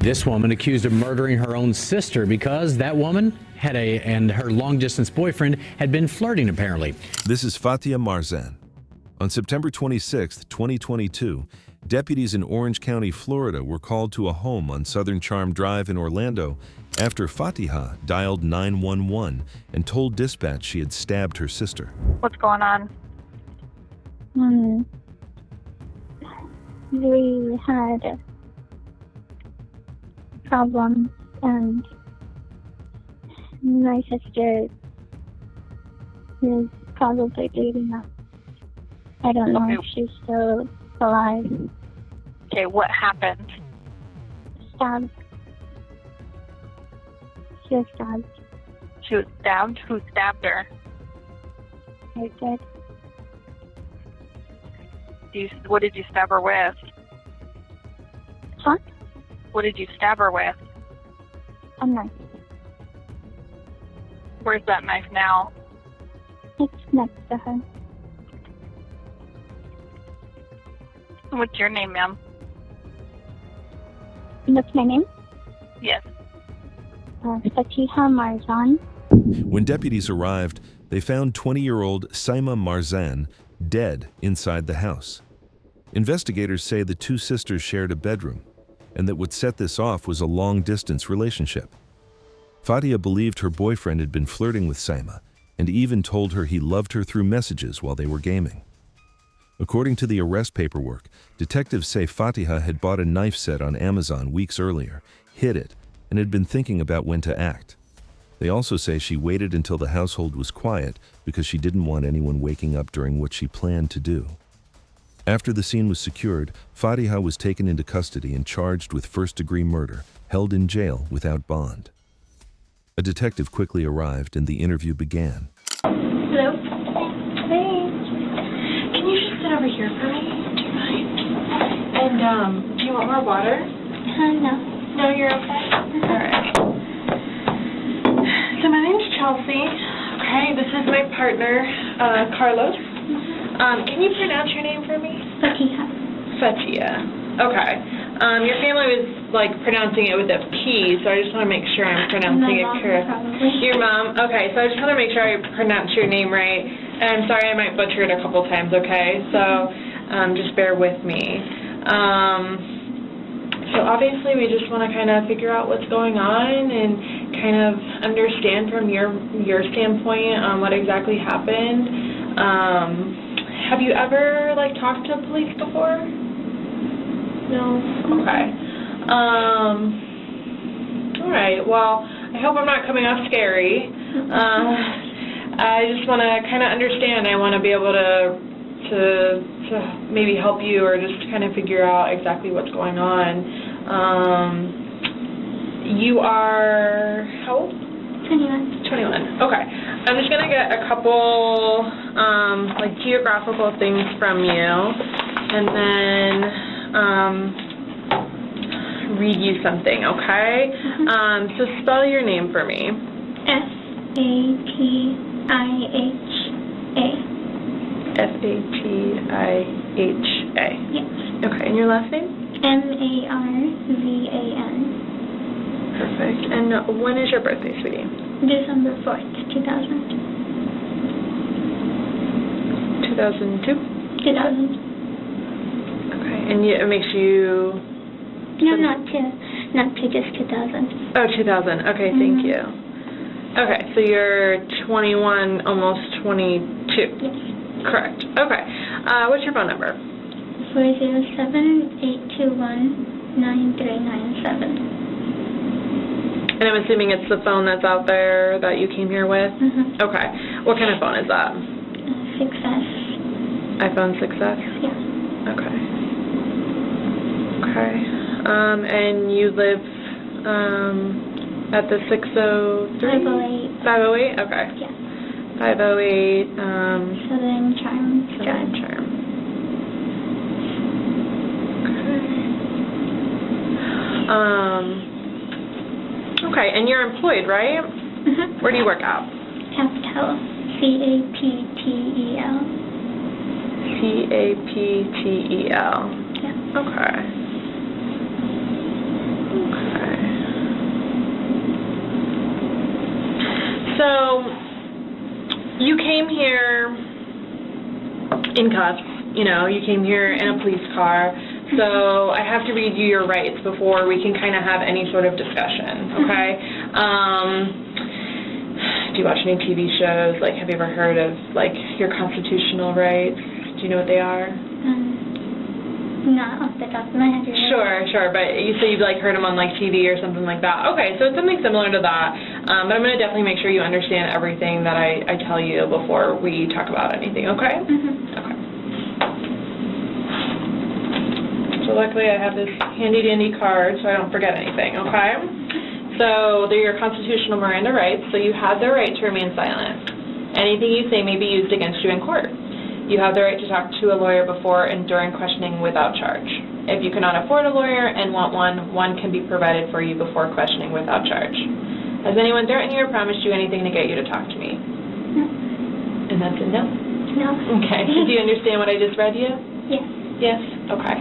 This woman accused of murdering her own sister because that woman and her long-distance boyfriend had been flirting, apparently. This is Fatiha Marzan. On September 26, 2022, deputies in Orange County, Florida were called to a home on Southern Charm Drive in Orlando after Fatiha dialed 911 and told dispatch she had stabbed her sister. What's going on? We had a problem, and my sister is probably bleeding out. I don't know if she's still alive. Okay, what happened? Stabbed. She was stabbed. She was stabbed? Who stabbed her? I did. What did you stab her with? What? What did you stab her with? A knife. Where's that knife now? It's next to her. What's your name, ma'am? What's my name? Yes. Fatiha Marzan. When deputies arrived, they found 20-year-old Fatiha Marzan dead inside the house. Investigators say the two sisters shared a bedroom, and that what set this off was a long-distance relationship. Fatiha believed her boyfriend had been flirting with Fatiha and even told her he loved her through messages while they were gaming. According to the arrest paperwork, detectives say Fatiha had bought a knife set on Amazon weeks earlier, hid it, and had been thinking about when to act. They also say she waited until the household was quiet because she didn't want anyone waking up during what she planned to do. After the scene was secured, Fatiha was taken into custody and charged with first-degree murder, held in jail without bond. A detective quickly arrived and the interview began. Hello? Hey. Can you just sit over here for me? Do you mind? And, do you want more water? No. No, you're okay? Alright. So my name's Chelsea. Okay, this is my partner, Carlos. Can you pronounce your name for me? Fatiha. Fatiha. Okay. Your family was, pronouncing it with a P, so I just want to make sure I'm pronouncing it correct. Probably. Your mom? Okay, so I just want to make sure I pronounce your name right. And I'm sorry I might butcher it a couple times, okay? So, just bear with me. So obviously we just want to kind of figure out what's going on and kind of understand from your standpoint what exactly happened. Have you ever talked to police before? No. Okay. All right. Well, I hope I'm not coming off scary. I just want to kind of understand. I want to be able to maybe help you or just kind of figure out exactly what's going on. You are how old? 21. 21. Okay. I'm just going to get a couple geographical things from you and then read you something, okay? So spell your name for me. Fatiha. Fatiha. Yes. Okay, and your last name? Marvan. Perfect. And when is your birthday, sweetie? December 4th, 2000. 2002? 2000. Okay, and it makes you... No, not to just 2000. Oh, 2000. Okay, thank you. Okay, so you're 21, almost 22. Yes. Correct. Okay. What's your phone number? 407-821-9397. And I'm assuming it's the phone that's out there that you came here with? Okay. What kind of phone is that? 6S. iPhone 6S? Yeah. Okay. Okay. And you live at the 603? 508. 508? Okay. Yeah. 508, Southern Charm. Southern Charm. Okay. Okay, and you're employed, right? Where do you work at? Capital. CAPTEL. CAPTEL. Yeah. Okay. Okay. you came here in cuffs, you know, you came here in a police car, so I have to read you your rights before we can kind of have any sort of discussion, okay? Do you watch any TV shows? Like, have you ever heard of, like, your constitutional rights? Do you know what they are? Not off the top of my head. Sure, but you say you've, like, heard them on, like, TV or something like that. Okay, so it's something similar to that, but I'm going to definitely make sure you understand everything that I tell you before we talk about anything, okay? Okay. So luckily I have this handy-dandy card so I don't forget anything, okay? So they're your constitutional Miranda rights, so you have the right to remain silent. Anything you say may be used against you in court. You have the right to talk to a lawyer before and during questioning without charge. If you cannot afford a lawyer and want one can be provided for you before questioning without charge. Has anyone threatened you or promised you anything to get you to talk to me? No. And that's a no? No. Okay. Do you understand what I just read you? Yes. Yes? Okay.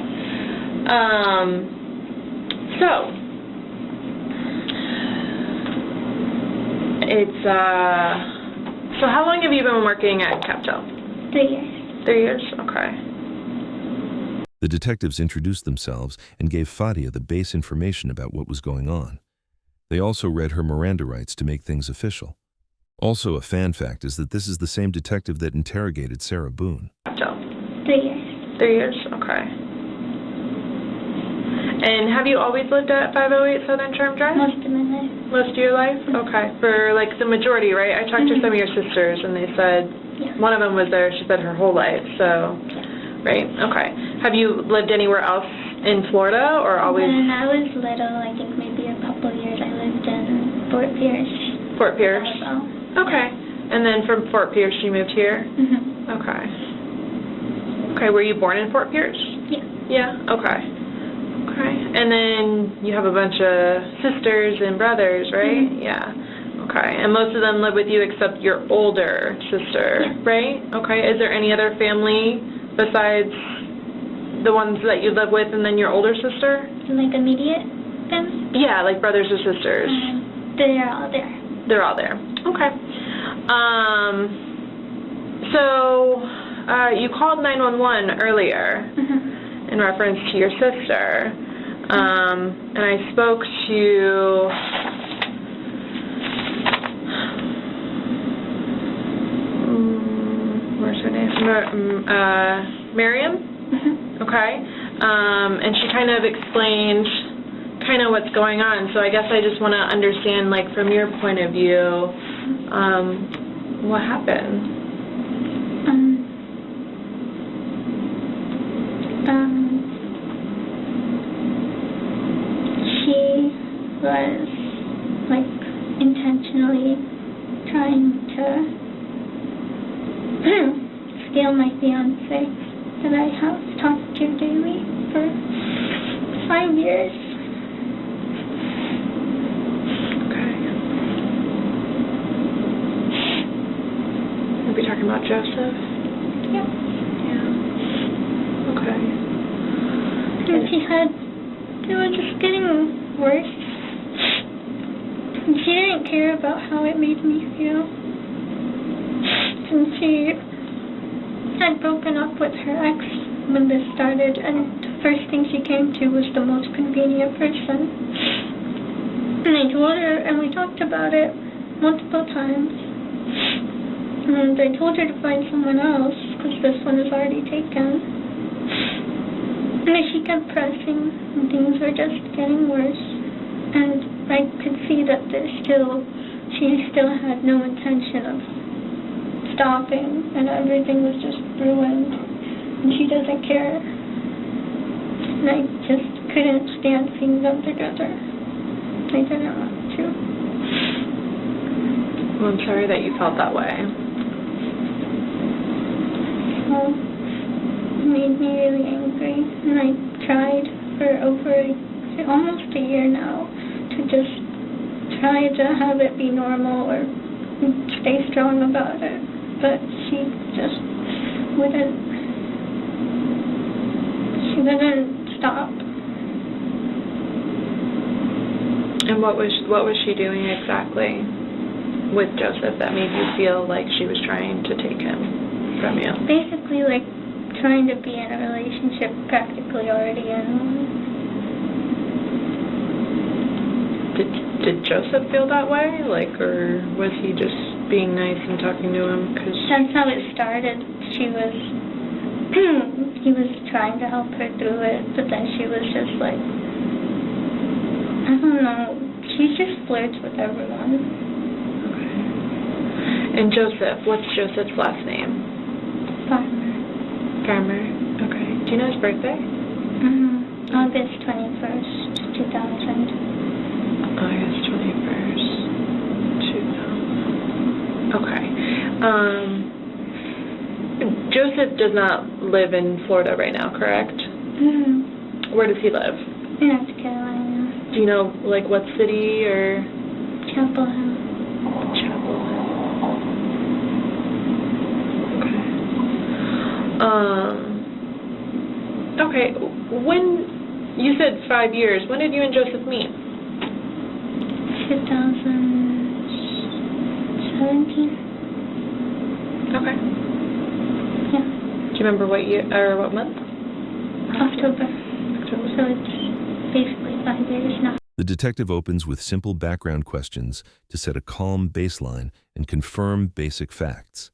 So how long have you been working at Captel? 3 years. 3 years? Okay. The detectives introduced themselves and gave Fatiha the base information about what was going on. They also read her Miranda rights to make things official. Also, a fan fact is that this is the same detective that interrogated Sarah Boone. Captel? 3 years. 3 years? Okay. And have you always lived at 508 Southern Charm Drive? Most of my life. Most of your life? Okay. For, like, the majority, right? I talked to some of your sisters, and they said one of them was there, she said, her whole life, so, right? Okay. Have you lived anywhere else in Florida, or always? When I was little, I think maybe a couple years, I lived in Fort Pierce. Fort Pierce? Okay. And then from Fort Pierce, you moved here? Okay. Okay, were you born in Fort Pierce? Yeah. Yeah? Okay. Okay. And then you have a bunch of sisters and brothers, right? Yeah. Okay. And most of them live with you except your older sister, right? Okay. Is there any other family besides the ones that you live with and then your older sister? Like immediate family? Yeah, like brothers or sisters. They're all there. They're all there. Okay. So you called 911 earlier in reference to your sister, and I spoke to where's her name? Miriam. Okay. And she kind of explained kind of what's going on. So I guess I just want to understand, like, from your point of view, what happened? She was, like, intentionally trying to steal my fiancé that I have talked to daily for 5 years. Okay. Are we talking about Joseph? Yeah. Yeah. Okay. And it was just getting worse. And she didn't care about how it made me feel. And she had broken up with her ex when this started, and the first thing she came to was the most convenient person. And I told her, and we talked about it multiple times. And I told her to find someone else, because this one is already taken. And she kept pressing, and things were just getting worse. And I could see that she still had no intention of stopping, and everything was just ruined. And she doesn't care. And I just couldn't stand seeing them together. I didn't want to. Well, I'm sorry that you felt that way. Well, it made me really angry, and I tried for almost a year now to just try to have it be normal or stay strong about it, but she just wouldn't stop. And what was she doing exactly? with Joseph that made you feel like she was trying to take him from you? Basically, like, trying to be in a relationship practically already in one. Did Joseph feel that way? Like, or was he just being nice and talking to him? Cause That's how it started. He was trying to help her through it, but then she was just like, I don't know, she just flirts with everyone. Okay. And Joseph, what's Joseph's last name? Farmer. Okay. Do you know his birthday? August 21st, 2022. August 21st, 2000. Okay. Joseph does not live in Florida right now, correct? Where does he live? In North Carolina. Do you know, like, what city or? Chapel Hill. Chapel Hill. Okay. Okay. When you said 5 years, when did you and Joseph meet? 2017. Okay. Yeah. Do you remember what year or what month? October. So it's basically 5 years now. The detective opens with simple background questions to set a calm baseline and confirm basic facts.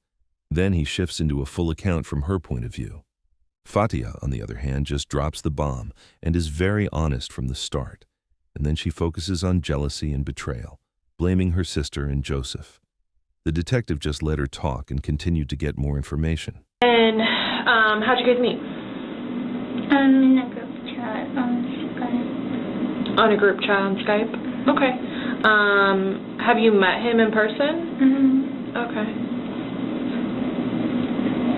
Then he shifts into a full account from her point of view. Fatiha, on the other hand, just drops the bomb and is very honest from the start. And then she focuses on jealousy and betrayal, blaming her sister and Joseph. The detective just let her talk and continued to get more information. And how'd you guys meet? In a group chat on Skype. On a group chat on Skype? Okay. Have you met him in person? Okay.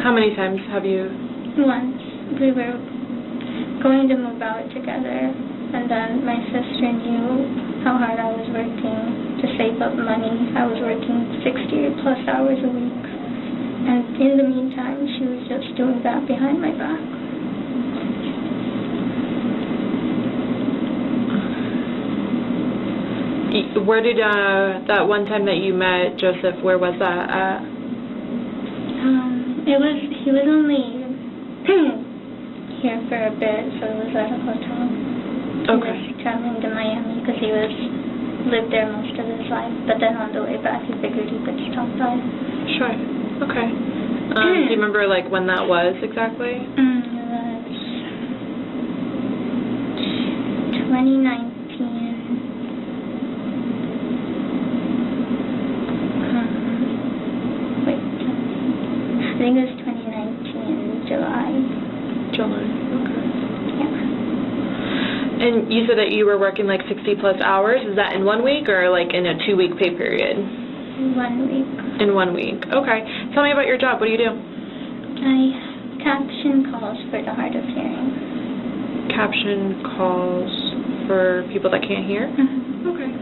How many times have you? Once. We were going to move out together, and then my sister knew how hard I was working to save up money. I was working 60 plus hours a week, and in the meantime, she was just doing that behind my back. Where did that one time that you met Joseph, where was that at? He was only here for a bit, so it was at a hotel. Okay. He was traveling to Miami because he lived there most of his life, but then on the way back he figured he could stop by. Sure. Okay. Do you remember like when that was exactly? It was 2019. I think it was 2019, July. July, okay. Yeah. And you said that you were working like 60 plus hours. Is that in 1 week or like in a 2-week pay period? 1 week. In 1 week. Okay. Tell me about your job. What do you do? I caption calls for the hard of hearing. Caption calls for people that can't hear? Okay.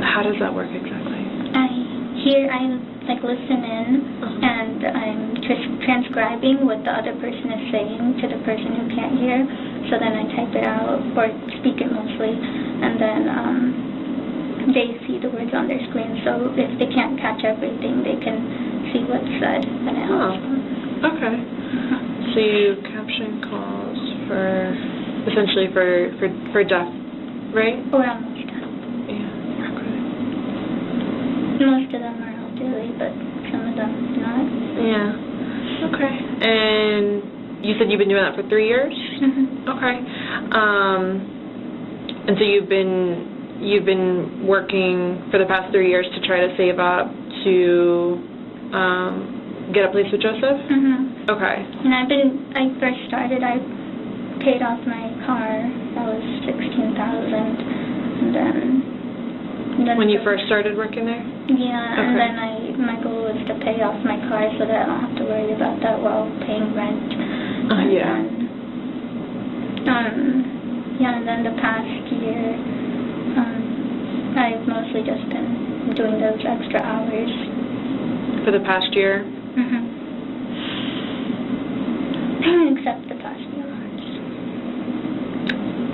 How does that work exactly? I listen in, and I'm transcribing what the other person is saying to the person who can't hear, so then I type it out, or speak it mostly, and then they see the words on their screen, so if they can't catch everything, they can see what's said, and it helps them. Okay. So you caption calls for, essentially for deaf, right? Or almost deaf. Yeah, okay. Most of them are elderly, but some of them not. Yeah. Okay. And you said you've been doing that for 3 years? Okay. And so you've been working for the past 3 years to try to save up to get a place with Joseph? Okay. And I first started, I paid off my car. That was $16,000, and then when you first started working there? Yeah, okay. And then my goal was to pay off my car so that I don't have to worry about that while paying rent. Yeah. And then the past year, I've mostly just been doing those extra hours. For the past year? Except the past few months.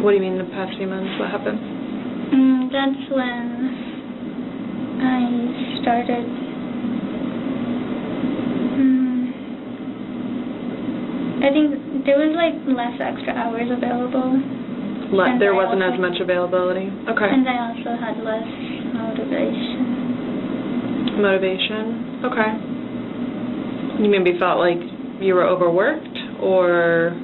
What do you mean the past few months? What happened? That's when I started I think there was like less extra hours available. There wasn't as much availability. Okay. And I also had less motivation. Motivation. Okay. You maybe felt like you were overworked or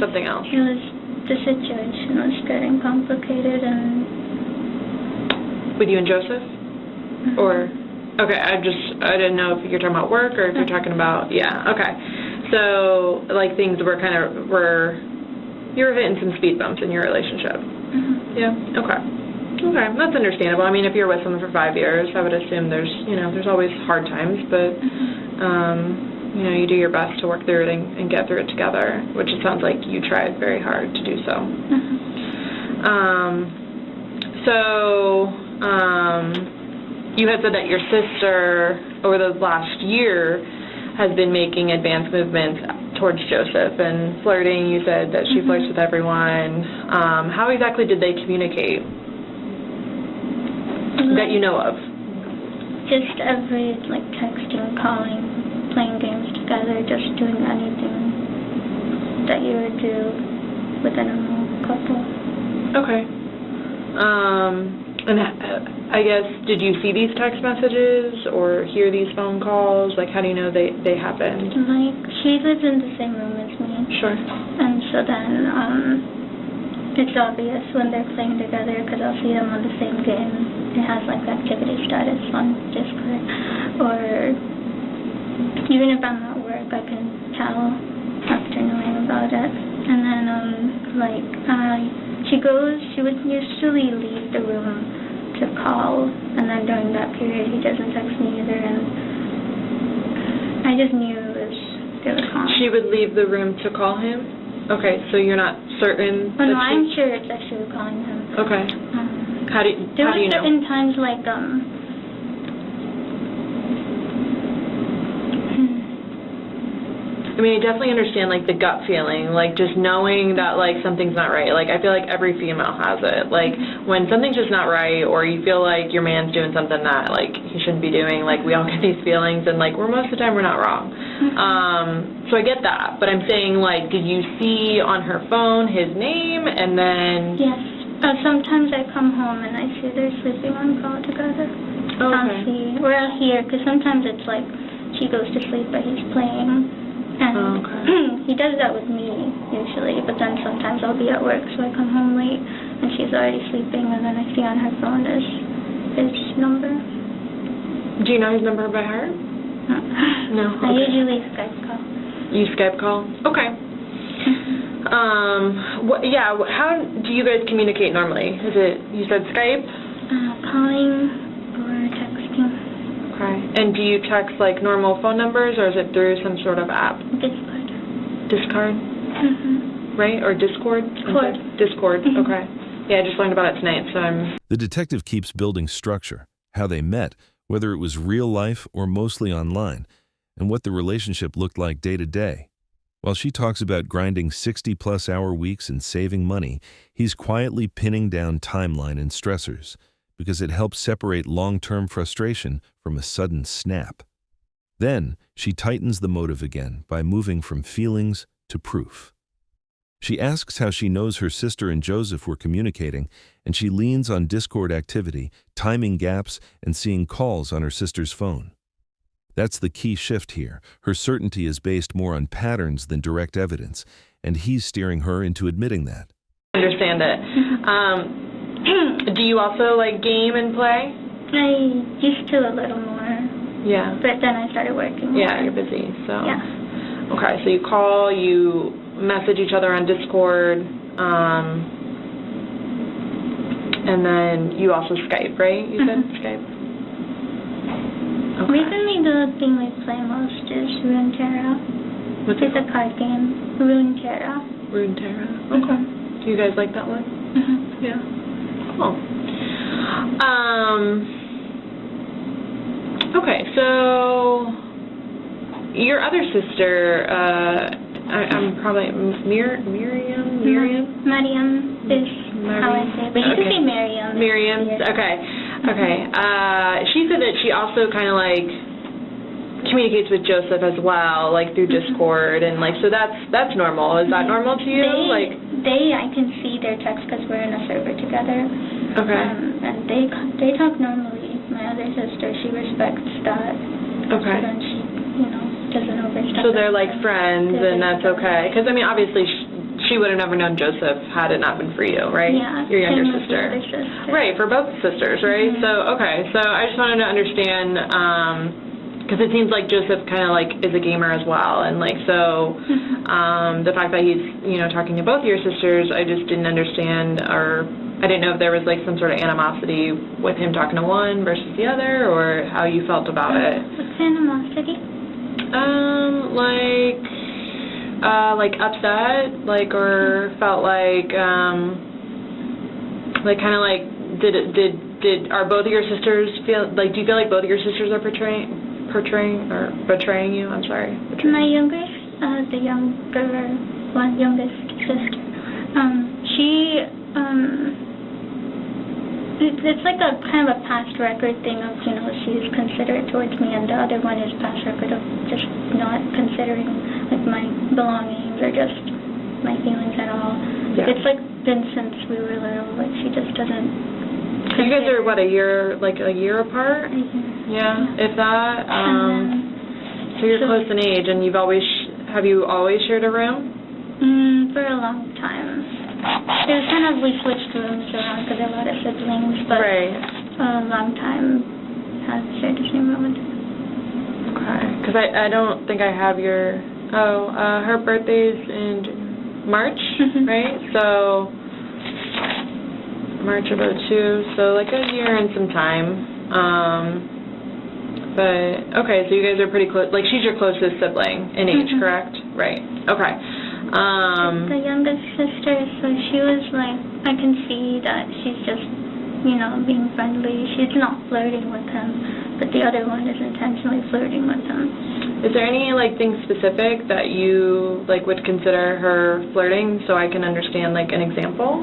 something else? It was, the situation was getting complicated and... With you and Joseph? Or, okay, I didn't know if you're talking about work or if you're talking about, yeah, okay. So, like, things were you were hitting some speed bumps in your relationship. Yeah, okay. Okay, that's understandable. I mean, if you're with someone for 5 years, I would assume there's always hard times, but, you do your best to work through it and get through it together, which it sounds like you tried very hard to do so. You had said that your sister, over the last year, has been making advanced movements towards Joseph and flirting. You said that she flirts with everyone. How exactly did they communicate that you know of? Just every, texting, calling, playing games together, just doing anything that you would do with a normal couple. Okay. And I guess, did you see these text messages or hear these phone calls? How do you know they happened? She lives in the same room as me. Sure. And so then it's obvious when they're playing together because I'll see them on the same game. It has activity status on Discord. Or even if I'm at work, I can tell after knowing about it. And then she would usually leave the room to call, and then during that period he doesn't text me either, and I just knew they were calling. She would leave the room to call him? Okay, so you're not certain? Oh, no, I'm sure it's that she was calling him. Okay. How do you know? There were certain times I mean, I definitely understand, the gut feeling, just knowing that, something's not right. I feel like every female has it. When something's just not right, or you feel like your man's doing something that, he shouldn't be doing, we all get these feelings, and, most of the time we're not wrong. So I get that, but I'm saying, did you see on her phone his name, and then... Yes. Sometimes I come home and I see they're sleeping on call together. Okay. I'll see, or I'll hear, because sometimes it's she goes to sleep, but he's playing. And he does that with me, usually, but then sometimes I'll be at work, so I come home late, and she's already sleeping, and then I see on her phone his number. Do you know his number by heart? No. Okay. I usually Skype call. You Skype call? Okay. How do you guys communicate normally? Is it, you said Skype? Calling or texting. Okay. And do you text normal phone numbers, or is it through some sort of app? Discord. Discord? Right? Or Discord? Discord. Okay. Yeah, I just learned about it tonight, so I'm... The detective keeps building structure, how they met, whether it was real life or mostly online, and what the relationship looked like day to day. While she talks about grinding 60-plus hour weeks and saving money, he's quietly pinning down timeline and stressors, because it helps separate long-term frustration from a sudden snap. Then, she tightens the motive again by moving from feelings to proof. She asks how she knows her sister and Joseph were communicating, and she leans on Discord activity, timing gaps, and seeing calls on her sister's phone. That's the key shift here. Her certainty is based more on patterns than direct evidence, and he's steering her into admitting that. I understand it. Do you also game and play? I used to a little more. Yeah. But then I started working. Yeah, you're busy, so. Yeah. Okay, so you call, you message each other on Discord, and then you also Skype, right? You said Skype? Okay. Recently, the thing we play most is Runeterra. What's it It's a card game. Runeterra. Runeterra. Okay. Do you guys like that one? Yeah. Cool. Okay, so your other sister, I'm probably Miriam Mariam is how I say it, but you can say Miriam. Miriam, Yeah. okay. Okay. She said that she also kind of like communicates with Joseph as well, like through Discord, and like so that's normal. Is that normal to you? I can see their texts because we're in a server together. Okay. And they talk normally. My other sister, she respects that. Okay. So then she, doesn't overstep. So they're like friends, and that's okay. Because I mean, obviously, she would have never known Joseph had it not been for you, right? Yeah. Your younger same with sister. the other sister. Right, for both sisters, right? So okay. So I just wanted to understand. Because it seems like Joseph kind of like is a gamer as well, and like so, the fact that he's talking to both of your sisters, I just didn't understand, or I didn't know if there was like some sort of animosity with him talking to one versus the other, or how you felt about it. What's animosity? Like upset, like or felt like kind of like are both of your sisters feel like? Do you feel like both of your sisters are betraying you? I'm sorry. My youngest, the youngest sister, it's like a kind of a past record thing of, she's considerate towards me, and the other one is past record of just not considering, like, my belongings or just my feelings at all. Yeah. It's, like, been since we were little, like, she just doesn't. So you guys are, what, a year apart? Yeah, if that. So you're close in age, and have you always shared a room? For a long time. It was kind of, we switched rooms around because there are a lot of siblings, but right. A long time have shared the same room with them. Okay, because I don't think I have your, her birthday's in March, right? So, March of 2002, so like a year and some time. But, okay, so you guys are pretty close, like she's your closest sibling in age, correct? Right, okay. The youngest sister, so she was like, I can see that she's just, being friendly. She's not flirting with him, but the other one is intentionally flirting with him. Is there any, like, thing specific that you, like, would consider her flirting so I can understand, like, an example?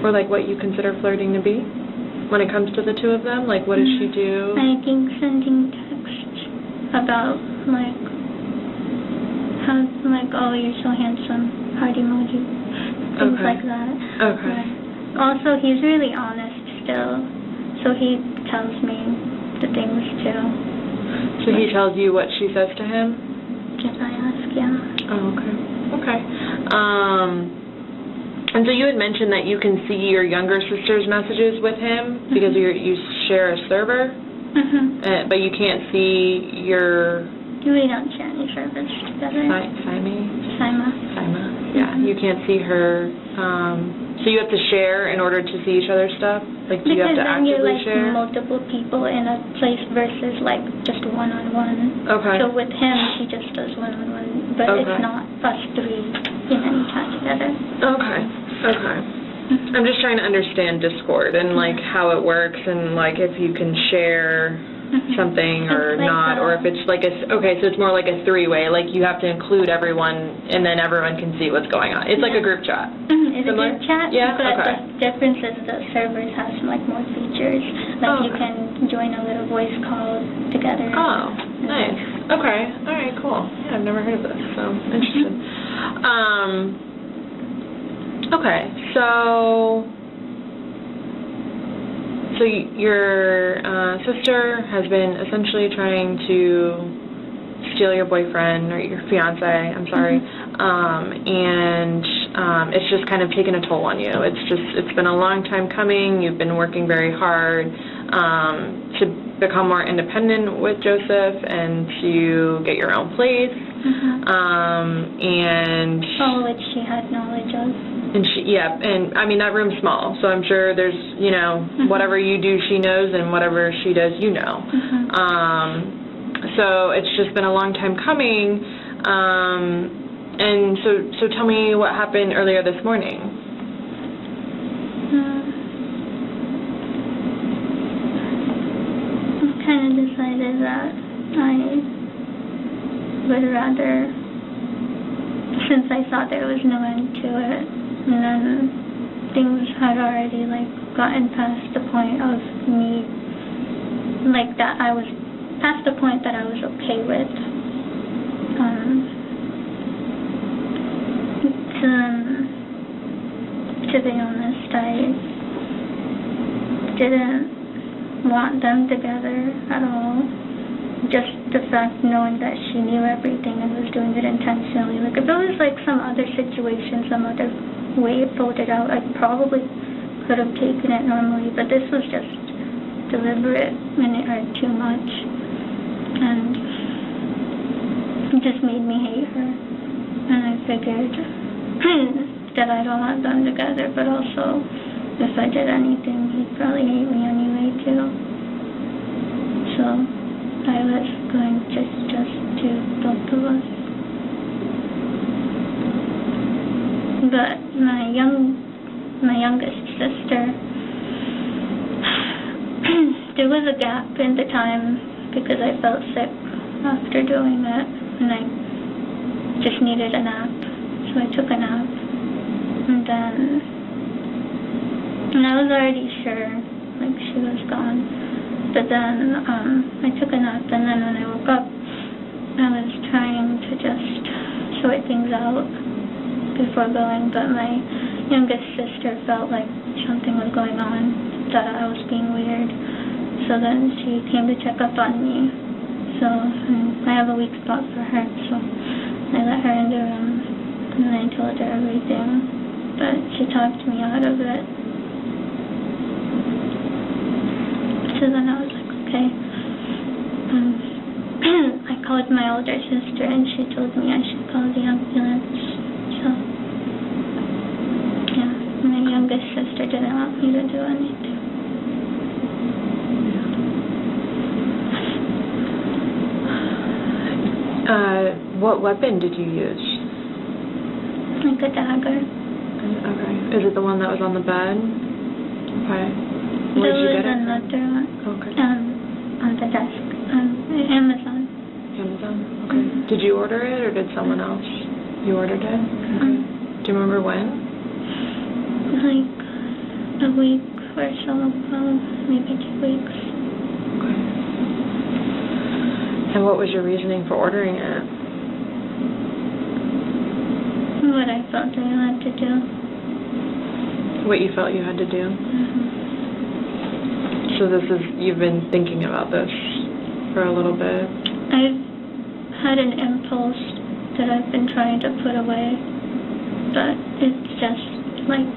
Or, like, what you consider flirting to be? When it comes to the two of them? Like, what does she do? I think sending texts about, like, how, like, oh, you're so handsome, heart emoji, things like that. Okay. But also, he's really honest still, so he tells me the things, too. So he tells you what she says to him? If I ask, yeah. Oh, okay. Okay. And so you had mentioned that you can see your younger sister's messages with him because you share a server, but you can't see your... We don't share any servers together. Sima. Yeah, you can't see her. So you have to share in order to see each other's stuff? Like, do you have to actively share? Because then you're, like, multiple people in a place versus, like, just one-on-one. Okay. So with him, he just does one-on-one, but it's not us three in any time together. Okay. I'm just trying to understand Discord and, like, how it works and, like, if you can share something or like not, or if it's like so it's more like a three-way, like you have to include everyone and then everyone can see what's going on. It's like a group chat. It's Similar? a group chat, yeah? but Okay. the difference is the servers have some, like, more features. Like, you can join a little voice call together. Oh, nice. Okay. All right, cool. Yeah, I've never heard of this, so interesting. Okay, so your sister has been essentially trying to steal your boyfriend or your fiance, I'm sorry, and it's just kind of taken a toll on you. It's been a long time coming. You've been working very hard to become more independent with Joseph and to get your own place. And which she had knowledge of. And I mean, that room's small, so I'm sure there's, whatever you do, she knows, and whatever she does, you know. So it's just been a long time coming, and so tell me what happened earlier this morning. I kind of decided that I would rather since I thought there was no end to it, and then things had already like gotten past the point of me, like that I was past the point that I was okay with. To be honest, I didn't want them together at all. Just the fact knowing that she knew everything and was doing it intentionally. Like if it was like some other situation, some other way it folded out, I probably could have taken it normally, but this was just deliberate and it hurt too much. And it just made me hate her. And I figured that I don't want them together, but also if I did anything, he'd probably hate me anyway too. So I was going to just do both of us. But my youngest sister, there was a gap in the time because I felt sick after doing it, and I just needed a nap, so I took a nap. And I was already sure, like, she was gone. But then I took a nap, and then when I woke up, I was trying to just sort things out before going, but my youngest sister felt like something was going on, that I was being weird. So then she came to check up on me. So I have a weak spot for her, so I let her in the room, and I told her everything. But she talked me out of it. So then I was like, okay. I called my older sister, and she told me I should call the ambulance. So, yeah, my youngest sister didn't want me to do anything. What weapon did you use? Like a dagger. Okay. Is it the one that was on the bed? Okay. Where did you get it? There was another one. Okay. On the desk. Amazon. Amazon? Okay. Did you order it, or did someone else? You ordered it? Okay. Do you remember when? Like a week or so ago, maybe 2 weeks. Okay. And what was your reasoning for ordering it? What I felt I had to do. What you felt you had to do? So you've been thinking about this for a little bit? I've had an impulse that I've been trying to put away, but it's just like,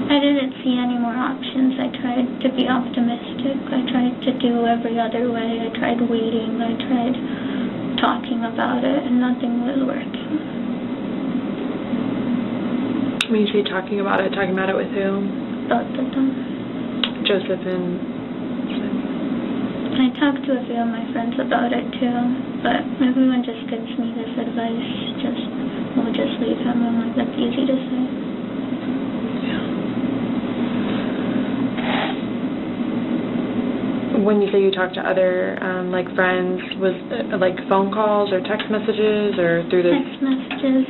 I didn't see any more options. I tried to be optimistic. I tried to do every other way. I tried waiting. I tried talking about it, and nothing was working. When you say talking about it with who? Both of them. Joseph and... I talked to a few of my friends about it too, but everyone just gives me this advice, we'll just leave him. I'm like, that's easy to say. When you say you talk to other, like, friends, was it, like, phone calls or text messages or through the... Text messages,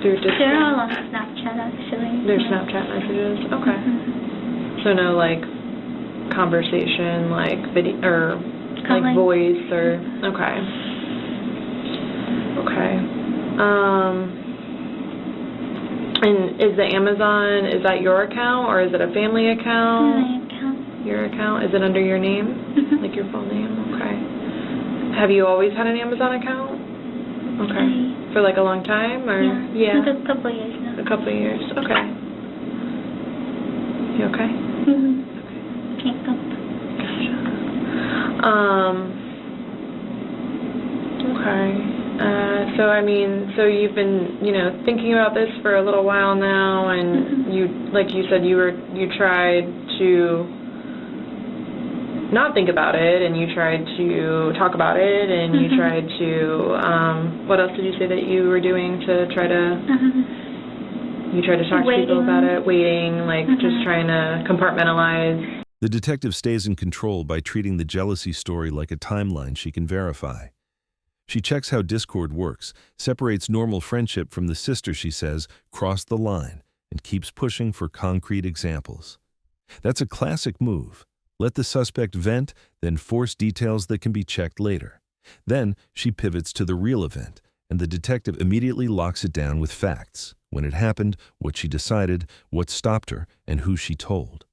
through Discord? they're all on Snapchat, actually. They're Snapchat messages? Okay. So no, like, conversation, like, video, or, like, voice, or... Okay. Okay. And is the Amazon, is that your account, or is it a family account? My account. Your account? Is it under your name? Like your full name? Okay. Have you always had an Amazon account? Okay. For like a long time, or? Yeah. Like a couple of years now. A couple of years. Okay. You okay? Can't go. Gotcha. Okay. So I mean, so you've been, thinking about this for a little while now, and you, like you said, you tried to not think about it, and you tried to talk about it, and you tried to, what else did you say that you were doing to try to, you tried to talk to people about it, waiting, like just trying to compartmentalize. The detective stays in control by treating the jealousy story like a timeline she can verify. She checks how Discord works, separates normal friendship from the sister she says crossed the line, and keeps pushing for concrete examples. That's a classic move. Let the suspect vent, then force details that can be checked later. Then she pivots to the real event, and the detective immediately locks it down with facts: when it happened, what she decided, what stopped her, and who she told.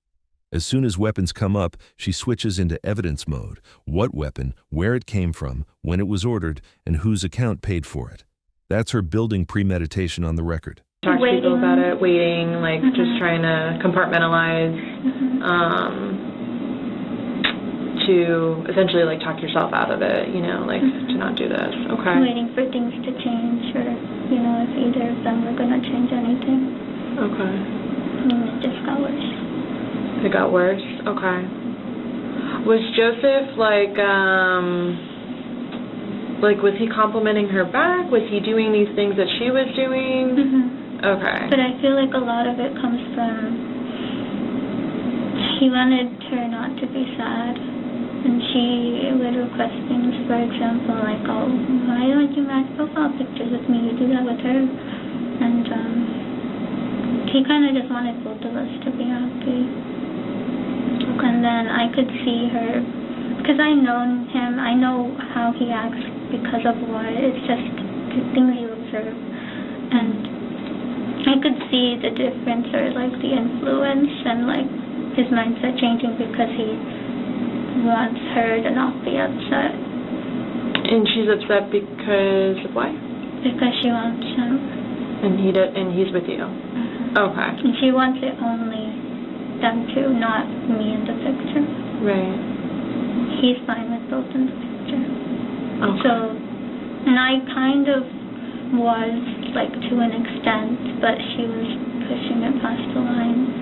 As soon as weapons come up, she switches into evidence mode: what weapon, where it came from, when it was ordered, and whose account paid for it. That's her building premeditation on the record. Talk to people about it, waiting, like just trying to compartmentalize, to essentially like talk yourself out of it, you know, like to not do this. Okay. Waiting for things to change, or, you know, if either of them were going to change anything. Okay. And it just got worse. It got worse? Okay. Was Joseph was he complimenting her back? Was he doing these things that she was doing? Okay. But I feel like a lot of it comes from, he wanted her not to be sad, and she would request things, for example, like, oh, why don't you match profile pictures with me? You do that with her. And he kind of just wanted both of us to be happy. And then I could see her, because I know him, I know how he acts because of what, it's just the things you observe. And I could see the difference, or like the influence, and like his mindset changing because he wants her to not be upset. And she's upset because of why? Because she wants him. And he's with you? Okay. And she wants it only them two, not me in the picture. Right. He's fine with both in the picture. Okay. So, and I kind of was, like, to an extent, but she was pushing it past the line.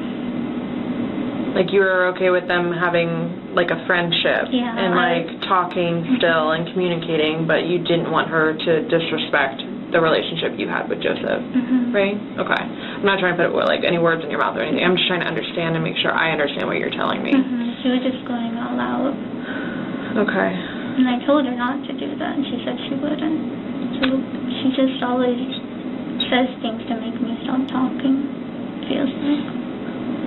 Like, you were okay with them having, like, a friendship, yeah, and, like, talking still and communicating, but you didn't want her to disrespect the relationship you had with Joseph, right? Okay. I'm not trying to put, like, any words in your mouth or anything. I'm just trying to understand and make sure I understand what you're telling me. She was just going all out. Okay. And I told her not to do that, and she said she wouldn't. So she just always says things to make me stop talking, feels like.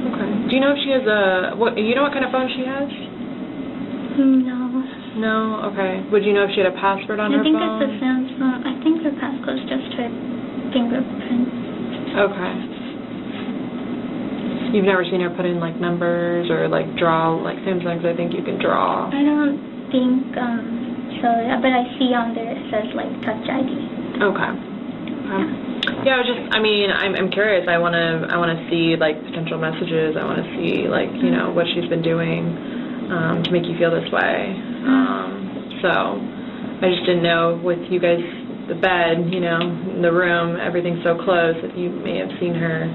Okay. Do you know if she has you know what kind of phone she has? No. No? Okay. Would you know if she had a password on her phone? I think it's a Samsung. I think her passcode's just her fingerprint. Okay. You've never seen her put in, like, numbers or, like, draw, like Samsung's, I think you can draw. I don't think, so, but I see on there it says, like, Touch ID. Okay. Yeah, I'm curious. I want to see, like, potential messages. I want to see, like, you know, what she's been doing to make you feel this way. So I just didn't know, with you guys, the bed, you know, the room, everything's so close, that you may have seen her.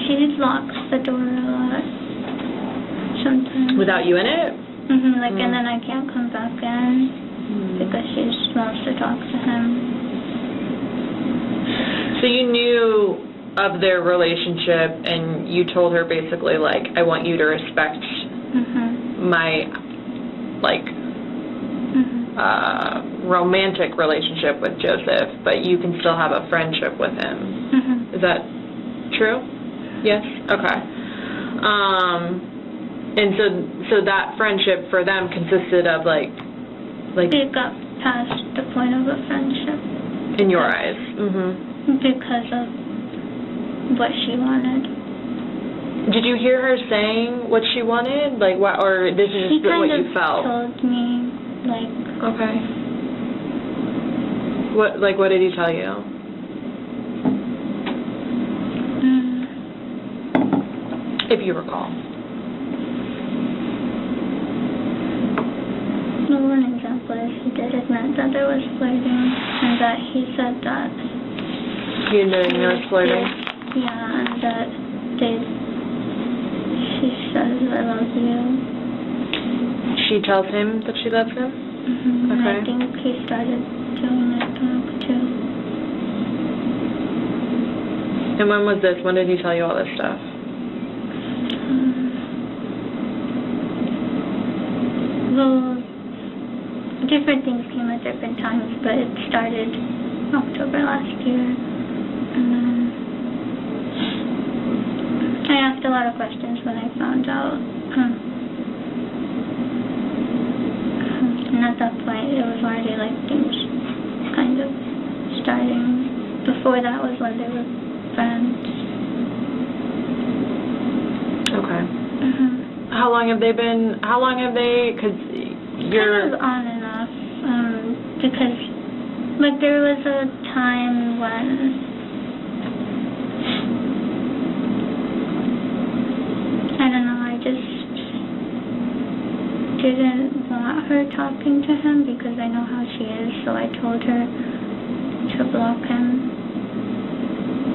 She locks the door a lot sometimes. Without you in it? And then I can't come back in because she just wants to talk to him. So you knew of their relationship, and you told her basically, like, I want you to respect my, like, romantic relationship with Joseph, but you can still have a friendship with him. Is that true? Yes? Okay. And so that friendship for them consisted of, like... It got past the point of a friendship. In your eyes? Because of what she wanted. Did you hear her saying what she wanted? Like, what, or this is just what you felt? She kind of told me, like... Okay. What did he tell you? If you recall. Well, one example is he did admit that there was flirting, and that he said that... He admitted there was flirting? Yeah, and that she says, I love you. She tells him that she loves him? Okay. And I think he started doing it too. And when was this? When did he tell you all this stuff? Well, different things came at different times, but it started October last year. And then I asked a lot of questions when I found out. And at that point, it was already like things kind of starting. Before that was when they were friends. Okay. How long have they, because you're... Kind of on and off, because, like, there was a time when I don't know, I just didn't want her talking to him because I know how she is, so I told her to block him,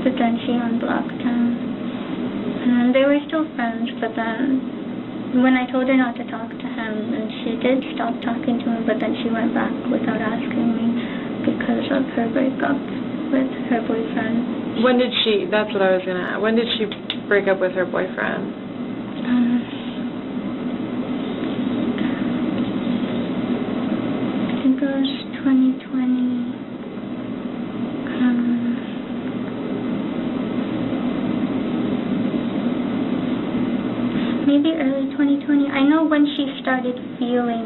but then she unblocked him. And they were still friends, but then when I told her not to talk to him, and she did stop talking to him, but then she went back without asking me because of her breakup with her boyfriend. When did she, that's what I was going to ask, when did she break up with her boyfriend? I think it was 2020. Maybe early 2020. I know when she started feeling,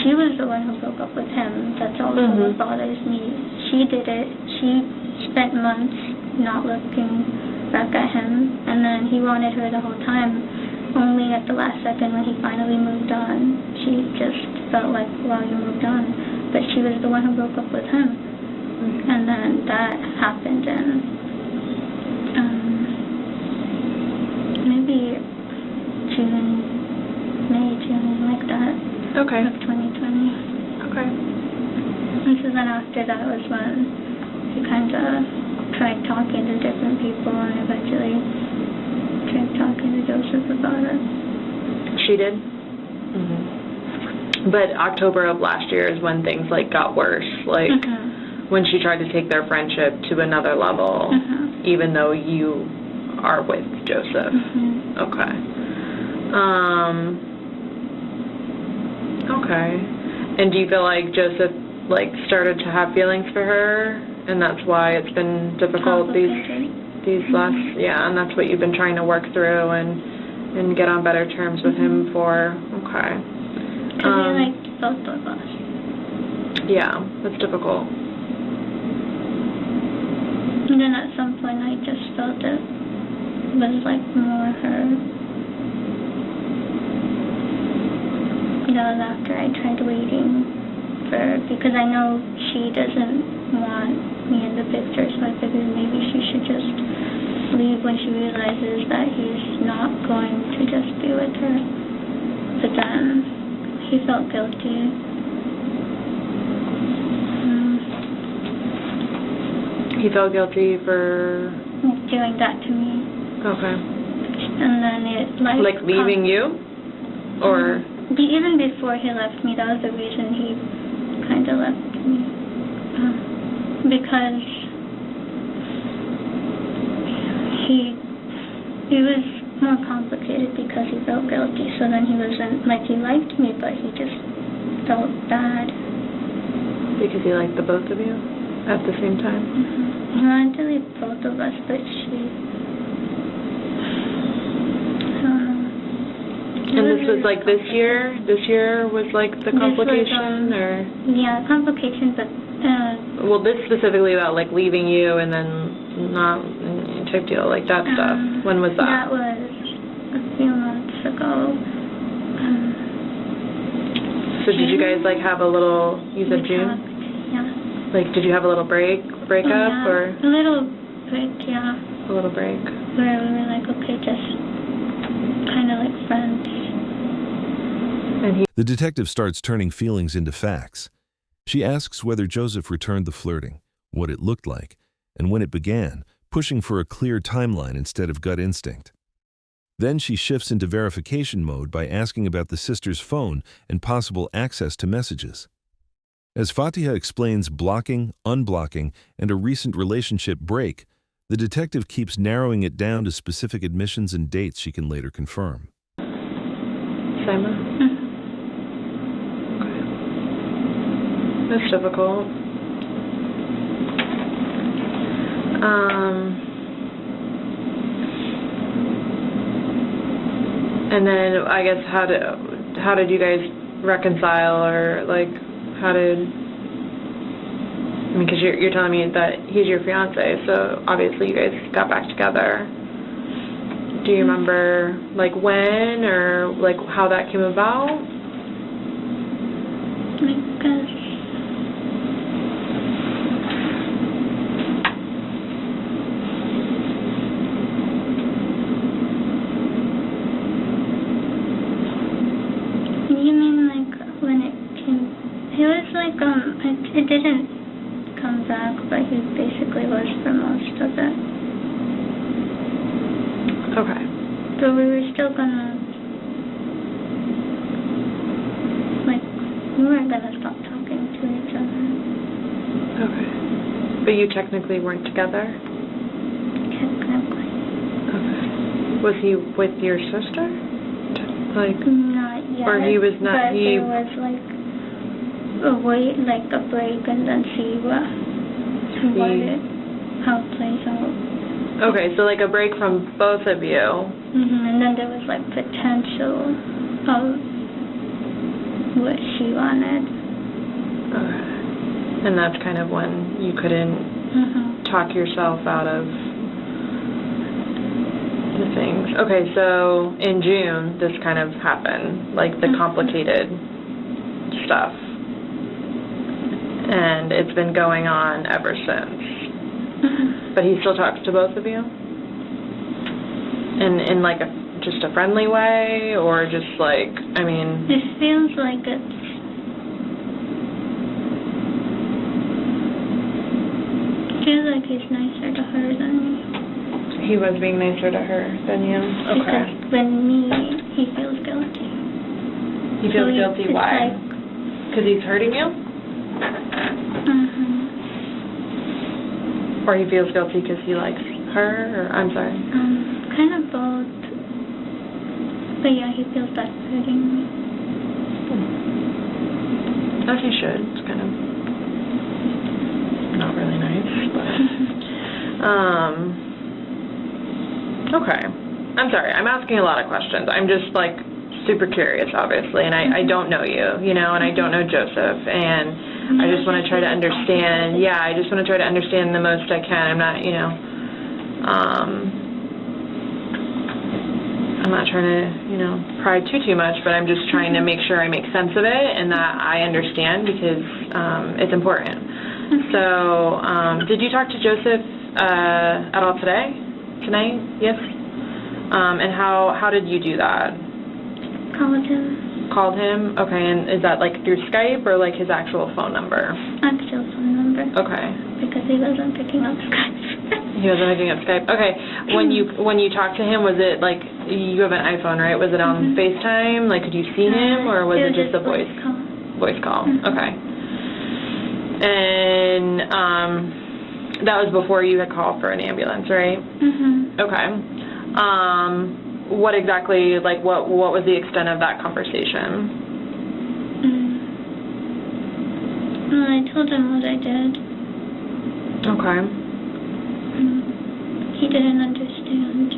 she was the one who broke up with him. That's also what bothers me. She did it. She spent months not looking back at him, and then he wanted her the whole time. Only at the last second when he finally moved on, she just felt like, wow, you moved on. But she was the one who broke up with him. And then that happened in maybe June, like that. Okay. Of 2020. Okay. And so then after that was when he kind of tried talking to different people and eventually tried talking to Joseph about it. She did? But October of last year is when things, like, got worse. Like, when she tried to take their friendship to another level, even though you are with Joseph. Okay. Okay. And do you feel like Joseph, like, started to have feelings for her, and that's why it's been difficult these last, and that's what you've been trying to work through and get on better terms with him for? Okay. Because we liked both of us. Yeah, that's difficult. And then at some point I just felt it was like more her. That was after I tried waiting for her, because I know she doesn't want me in the picture, so I figured maybe she should just leave when she realizes that he's not going to just be with her. But then he felt guilty. He felt guilty for doing that to me. Okay. And then it like leaving you? Or even before he left me, that was the reason he kind of left me. Because it was more complicated because he felt guilty. So then he wasn't, like, he liked me, but he just felt bad. Because he liked the both of you at the same time? He wanted to leave both of us, but she... And this was like this year? This year was like the complication, or? Yeah, complication, but... well, this specifically about like leaving you and then not type deal, like that stuff. When was that? That was a few months ago. So did you guys like have a little, you said June? Yeah. Like, did you have a little breakup, or? A little break, yeah. A little break. Where we were like, okay, just kind of like friends. The detective starts turning feelings into facts. She asks whether Joseph returned the flirting, what it looked like, and when it began, pushing for a clear timeline instead of gut instinct. Then she shifts into verification mode by asking about the sister's phone and possible access to messages. As Fatiha explains blocking, unblocking, and a recent relationship break, the detective keeps narrowing it down to specific admissions and dates she can later confirm. Simon? That's difficult. And then I guess how did you guys reconcile, or like how did? I mean, because you're telling me that he's your fiance, so obviously you guys got back together. Do you remember like when or like how that came about? Because you mean like when it came? He was like it didn't come back, but he basically was for most of it. Okay. But we were still gonna, like, we weren't gonna stop talking to each other. Okay. But you technically weren't together? Technically. Okay. Was he with your sister? Like, not yet. or he was not, but he... there was, like, a break, and then see how it plays out. Okay, so like a break from both of you. And then there was, like, potential of what she wanted. Okay. And that's kind of when you couldn't talk yourself out of the things. Okay, so in June, this kind of happened, like the complicated stuff. And it's been going on ever since. But he still talks to both of you? In like just a friendly way, or just like, I mean... It feels like it's... I feel like he's nicer to her than me. He was being nicer to her than you? Okay. Because when he feels guilty. He feels guilty, why? Like, because he's hurting you? Or he feels guilty because he likes her, or I'm sorry? Kind of both. But yeah, he feels bad for hurting me. As he should. It's kind of not really nice, but... Okay. I'm sorry, I'm asking a lot of questions. I'm just, like, super curious, obviously, and I don't know you, you know, and I don't know Joseph, and... I just want to try to understand, I just want to try to understand the most I can. I'm not, you know, I'm not trying to, you know, pry too much, but I'm just trying to make sure I make sense of it and that I understand, because it's important. So, did you talk to Joseph at all today? Tonight? Yes? And how did you do that? Called him. Called him? Okay, and is that like through Skype or like his actual phone number? Actual phone number. Okay. Because he wasn't picking up Skype. He wasn't picking up Skype. Okay. When you talked to him, was it like, you have an iPhone, right? Was it on FaceTime? Like, could you see him, or was it just a voice call? Voice call. Okay. And that was before you had called for an ambulance, right? Okay. What exactly, like, what was the extent of that conversation? Well, I told him what I did. Okay. He didn't understand.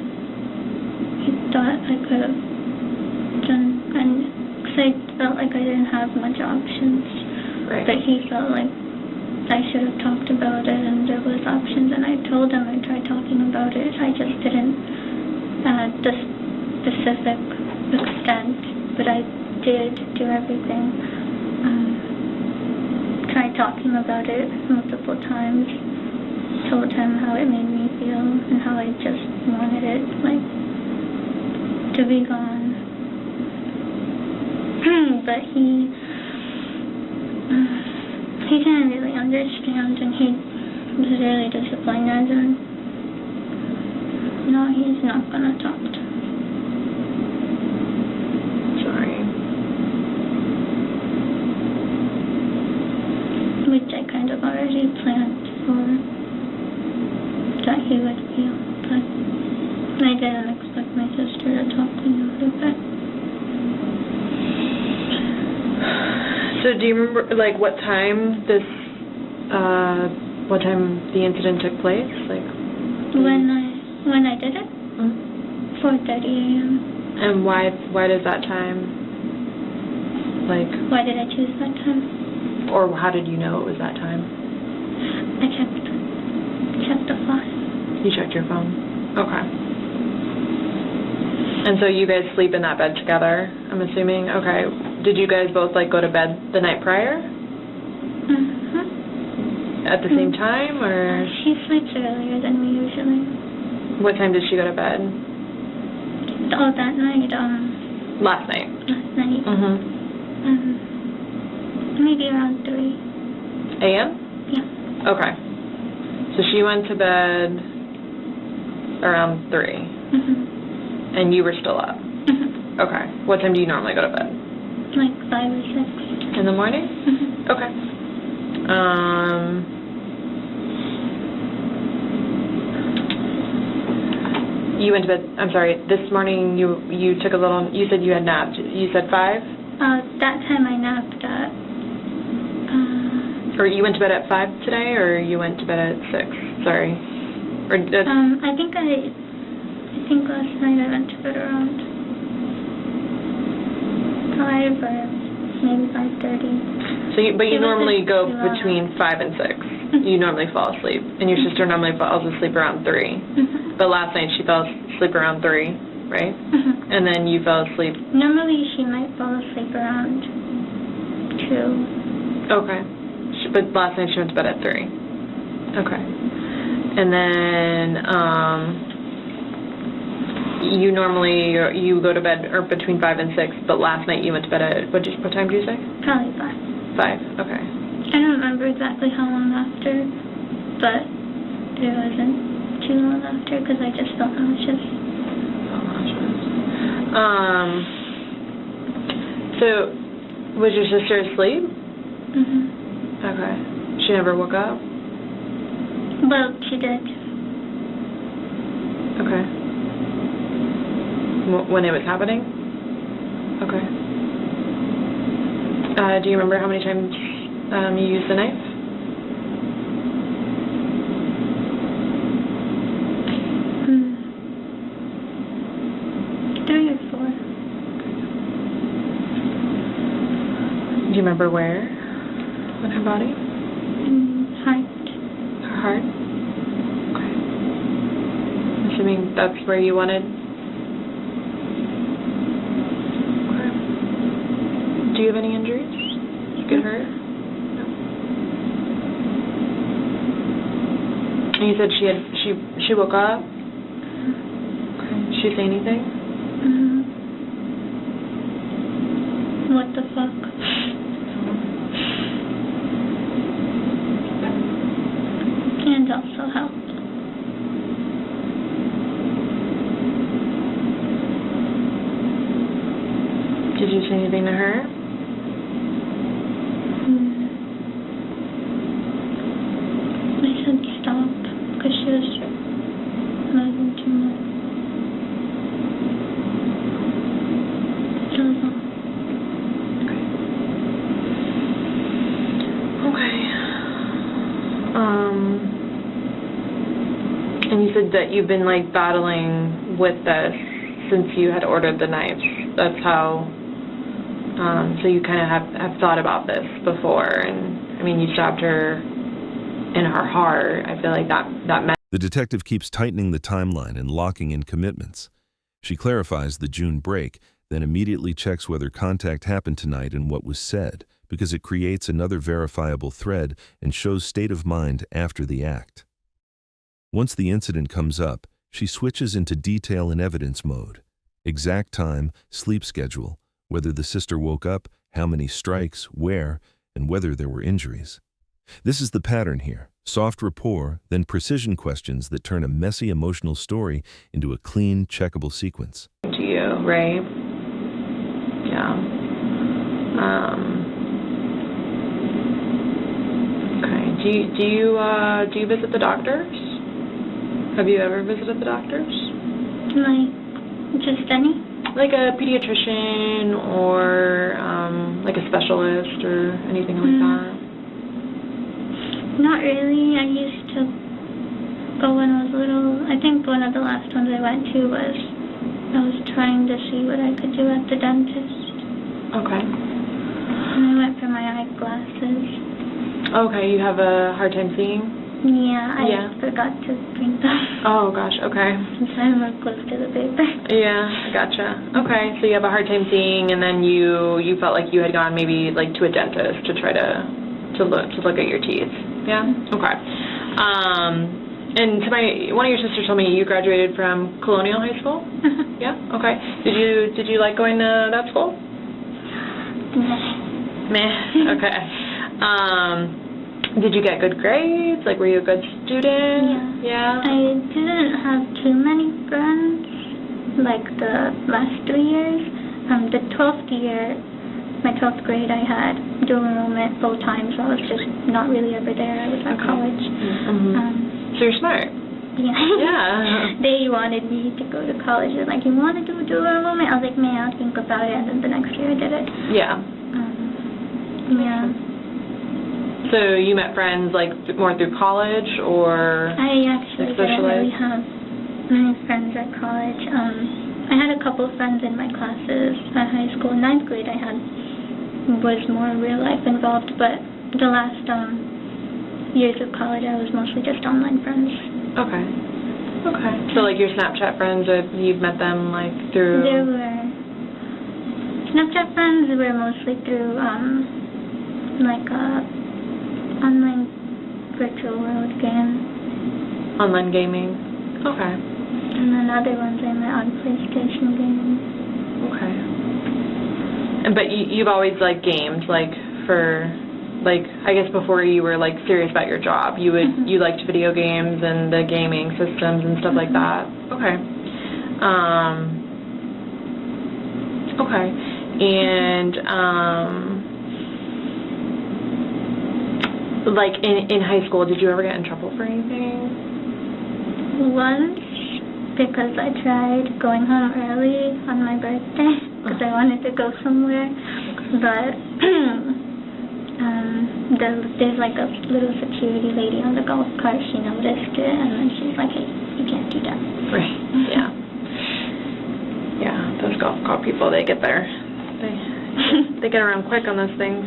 He thought I could have done, because I felt like I didn't have much options. Right. But he felt like I should have talked about it, and there was options, and I told him I tried talking about it. I just didn't the specific extent, but I did do everything. Tried talking about it multiple times, told him how it made me feel and how I just wanted it, like, to be gone. But he didn't really understand, and he was really disappointed, and no, he's not gonna talk to me. Sorry. Which I kind of already planned for that he would feel, but I didn't expect my sister to talk me out of it. So So do you remember, like, what time the incident took place? Like, When I did it? 4:30 a.m. And why does that time, like... Why did I choose that time? Or how did you know it was that time? I checked the phone. You checked your phone? Okay. And so you guys sleep in that bed together, I'm assuming? Okay. Did you guys both, like, go to bed the night prior? Mm-hmm. At the same time, or...? She sleeps earlier than me usually. What time did she go to bed? Oh, that night, Last night? Last night. Mm-hmm. Maybe around 3. A.M.? Yeah. Okay. So she went to bed around 3. Mm-hmm. And you were still up? Mm-hmm. Okay. What time do you normally go to bed? Like 5 or 6. In the morning? Mm-hmm. Okay. You went to bed, I'm sorry, this morning you took a little, you said you had napped. You said 5? That time I napped at... Or you went to bed at 5 today, or you went to bed at 6? Sorry. Or I think last night I went to bed around 5 or maybe 5:30. So but you normally go 11. between 5 and 6. You normally fall asleep, and your sister normally falls asleep around 3. Mm-hmm. But last night she fell asleep around 3, right? Mm-hmm. And then you fell asleep. Normally she might fall asleep around 2. Okay. But last night she went to bed at 3. Okay. And then you normally go to bed or between 5 and 6, but last night you went to bed at what time did you say? Probably 5. 5. Okay. I don't remember exactly how long after, but it wasn't too long after because I just felt nauseous. So was your sister asleep? Mhm. Okay. She never woke up? Well, she did. Okay. When it was happening? Okay. Do you remember how many times you used the knife? Hmm. 3 or 4. Do you remember where? On her body? Heart. Her heart? Okay. I'm assuming that's where you wanted? Okay. Do you have any injuries? Did you get hurt? No. And you said she woke up? Okay. Did she say anything? What the fuck? And also help. Did you say anything to her? I said stop because she was moving too much. That was all. Okay. And you said that you've been like battling with this since you had ordered the knives. That's how. So you kind of have thought about this before, and I mean, you stabbed her in her heart. I feel like that meant. The detective keeps tightening the timeline and locking in commitments. She clarifies the June break, then immediately checks whether contact happened tonight and what was said, because it creates another verifiable thread and shows state of mind after the act. Once the incident comes up, she switches into detail and evidence mode. Exact time, sleep schedule, whether the sister woke up, how many strikes, where, and whether there were injuries. This is the pattern here: soft rapport, then precision questions that turn a messy emotional story into a clean, checkable sequence. To you, right? Yeah. Okay. Do you visit the doctors? Have you ever visited the doctors? Like, just any? like a pediatrician or like a specialist or anything like that? Not really. I used to go when I was little. I think one of the last ones I went to was I was trying to see what I could do at the dentist. Okay. And I went for my eyeglasses. Okay, you have a hard time seeing? Yeah, I Yeah. forgot to bring them. Oh gosh, okay. Since I'm more close to the paper. Yeah, gotcha. Okay, so you have a hard time seeing, and then you felt like you had gone maybe like to a dentist to try to look at your teeth. Yeah. Okay. And one of your sisters told me you graduated from Colonial High School. Yeah. Okay. Did you like going to that school? Meh. Okay. Did you get good grades? Like, were you a good student? Yeah. I didn't have too many friends, like the last 3 years. The 12th year, my 12th grade, I had dual enrollment full time, so I was just not really ever there. I was at college. So you're smart. Yeah. Yeah. They wanted me to go to college. They're like, you want to do dual enrollment? I was like, man, I'll think about it, and then the next year I did it. Yeah. Yeah. So you met friends like more through college, or I actually didn't really have many friends at college. I had a couple friends in my classes at high school. In 9th grade, I was more real life involved, but the last years of college, I was mostly just online friends. Okay. Okay. So like your Snapchat friends, you've met them like through? There were Snapchat friends were mostly through like online virtual world game. Online gaming. Okay. And then other ones I met on PlayStation games. Okay. But you've always like gamed, like for, like, I guess before you were like serious about your job, you liked video games and the gaming systems and stuff like that. Okay. Okay. And like in high school, did you ever get in trouble for anything? Once, because I tried going home early on my birthday because I wanted to go somewhere, but there's like a little security lady on the golf cart. She noticed it, and then she's like, hey, you can't do that. Right. Yeah. Yeah, those golf cart people, they get there. They get around quick on those things.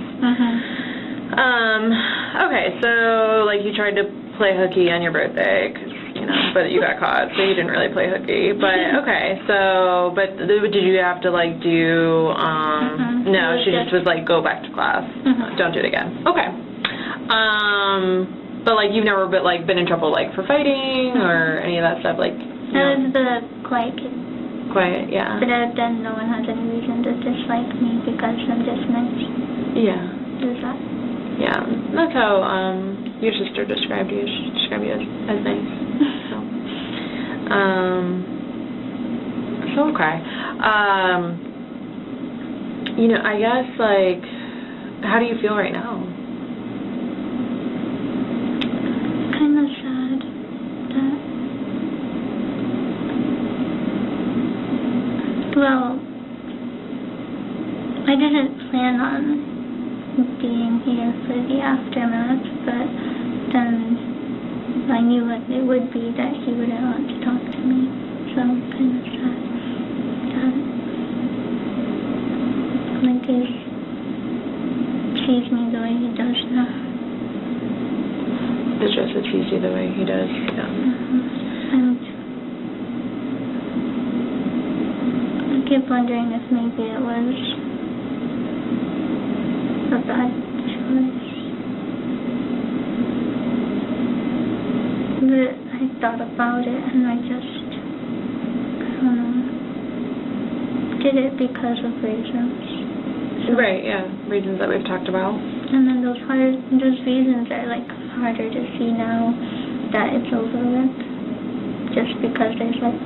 Okay, so like you tried to play hooky on your birthday, 'cause, you know, but you got caught, so you didn't really play hooky. But okay, so but did you have to like do? No, she just was like, go back to class. Don't do it again. Okay. But like you've never been in trouble like for fighting or any of that stuff, like. I was the quiet kid. Quiet, yeah. But then no one has any reason to dislike me because I'm just nice. Yeah. There's that. Yeah, that's how your sister described you. She described you as nice. So okay. You know, I guess like, how do you feel right now? Kind of sad that. Well, I didn't plan on being here for the aftermath, but then I knew what it would be that he wouldn't want to talk to me, so I'm kind of sad that like he sees me the way he does now. That Joseph sees you the way he does, yeah. And I keep wondering if maybe it was a bad choice. But I thought about it and I don't know, did it because of reasons. So, Right, yeah, reasons that we've talked about. and then those reasons are like harder to see now that it's over with, just because there's like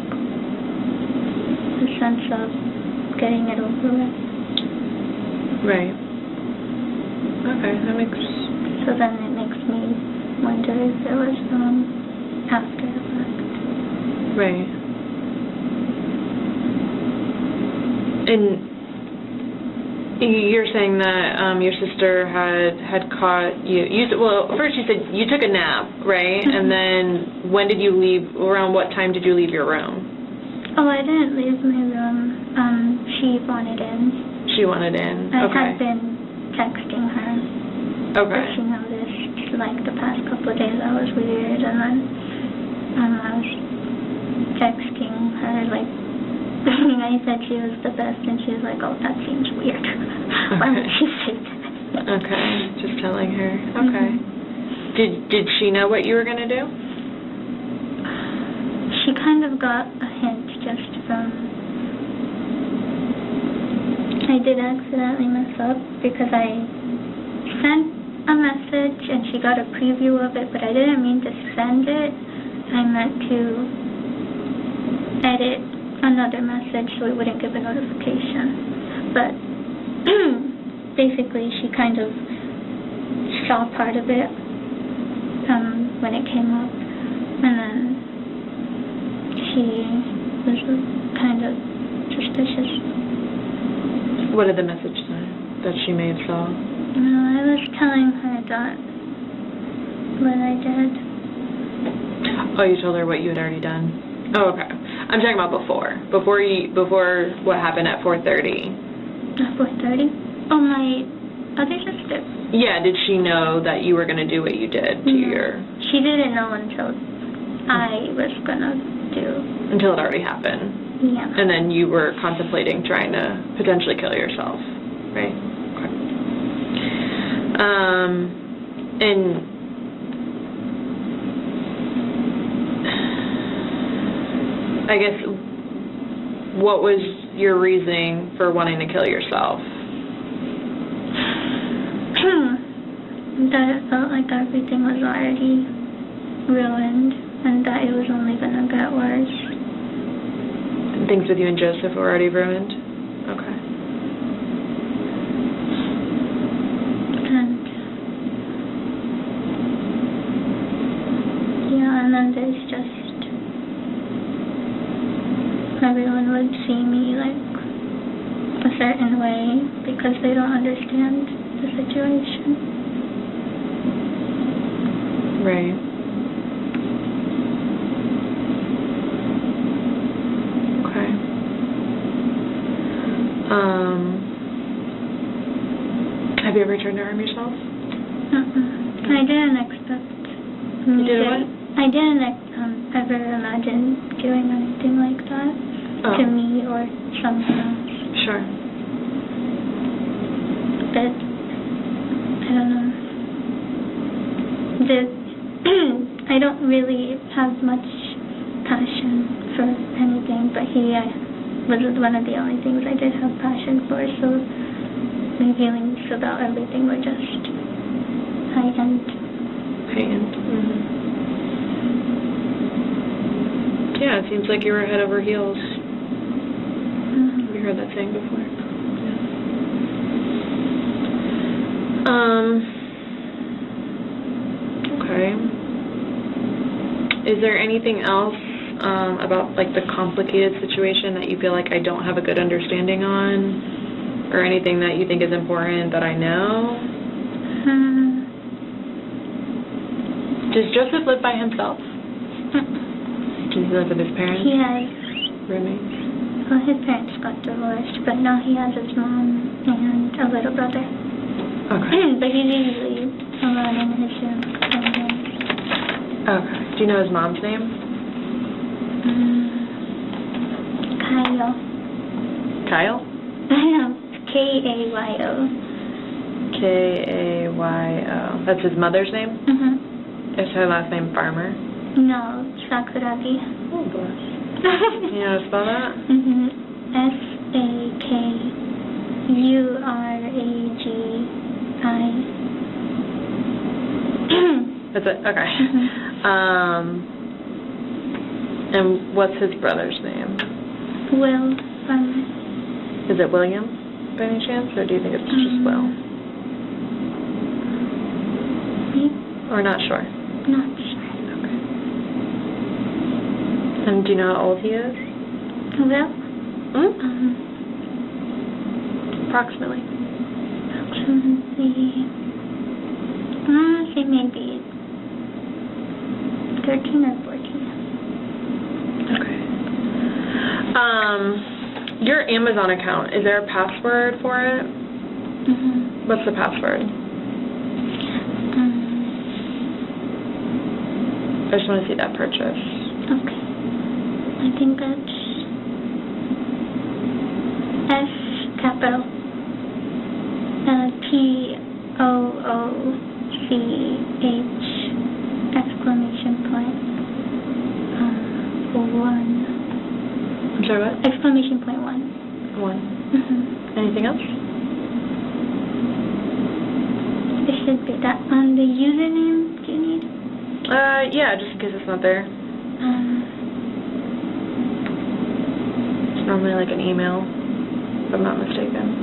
a sense of getting it over with. Right. Okay, that makes. So then it makes me wonder if it was after the fact. Right. And you're saying that your sister had caught you. Well, first you said you took a nap, right? And then when did you leave? Around what time did you leave your room? Oh, I didn't leave my room. She wanted in. She wanted in. I Okay. had been texting her. Okay. But she noticed, like, the past couple of days I was weird, and then I was texting her, like, I said she was the best, and she was like, oh, that seems weird. Why would she say that? Okay, just telling her. Okay. Did she know what you were going to do? She kind of got a hint just from... I did accidentally mess up because I sent a message and she got a preview of it, but I didn't mean to send it. I meant to edit another message so it wouldn't give a notification. But basically she kind of saw part of it when it came up, and then she was kind of suspicious. What did the message say that she may have saw? I was telling her that what I did. Oh, you told her what you had already done? Oh, okay. I'm talking about before. Before what happened at 4:30. At 4:30? Oh, my other sister. Yeah, did she know that you were going to do what you did to your... She didn't know until I was going to do... Until it already happened. Yeah. And then you were contemplating trying to potentially kill yourself, right? Okay. And I guess, what was your reasoning for wanting to kill yourself? That it felt like everything was already ruined and that it was only going to get worse. Things with you and Joseph were already ruined? Okay. And yeah, and then there's just everyone would see me like a certain way because they don't understand the situation. Right. Okay. Have you ever tried to harm yourself? I didn't expect. You did what? I didn't ever imagine doing anything like that to me or someone else. Sure. But I don't know. I don't really have much passion for anything, but he was one of the only things I did have passion for, so my feelings about everything were just heightened. Mm-hmm. Yeah, it seems like you were head over heels. Have you heard that saying before? Yeah. Okay. Is there anything else about like the complicated situation that you feel like I don't have a good understanding on, or anything that you think is important that I know? Does Joseph live by himself? Does he live with his parents? He has roommates. Well, his parents got divorced, but now he has his mom and a little brother. Okay. But he's usually alone in his room. Okay. Do you know his mom's name? Kyle. Kyle? K-A-Y-O. K-A-Y-O. That's his mother's name? Mm-hmm. Is her last name Farmer? No, Sakuragi. Oh, bless. You know how to spell that? Mm-hmm. S-A-K-U-R-A-G-I. That's it? Okay. Mm-hmm. And what's his brother's name? Will Farmer. Is it William, by any chance, or do you think it's just Will? Or not sure? Not sure. Okay. And do you know how old he is? Will? Approximately. Approximately, I want to say maybe 13 or 14. Okay. Your Amazon account, is there a password for it? Mm-hmm. What's the password? I just want to see that purchase. Okay. I think that's S capital TOOCH exclamation point 1. I'm sorry, what? Exclamation point 1. 1. Mm-hmm. Anything else? It should be that. On the username, do you need? Yeah, just in case it's not there. It's normally like an email, if I'm not mistaken.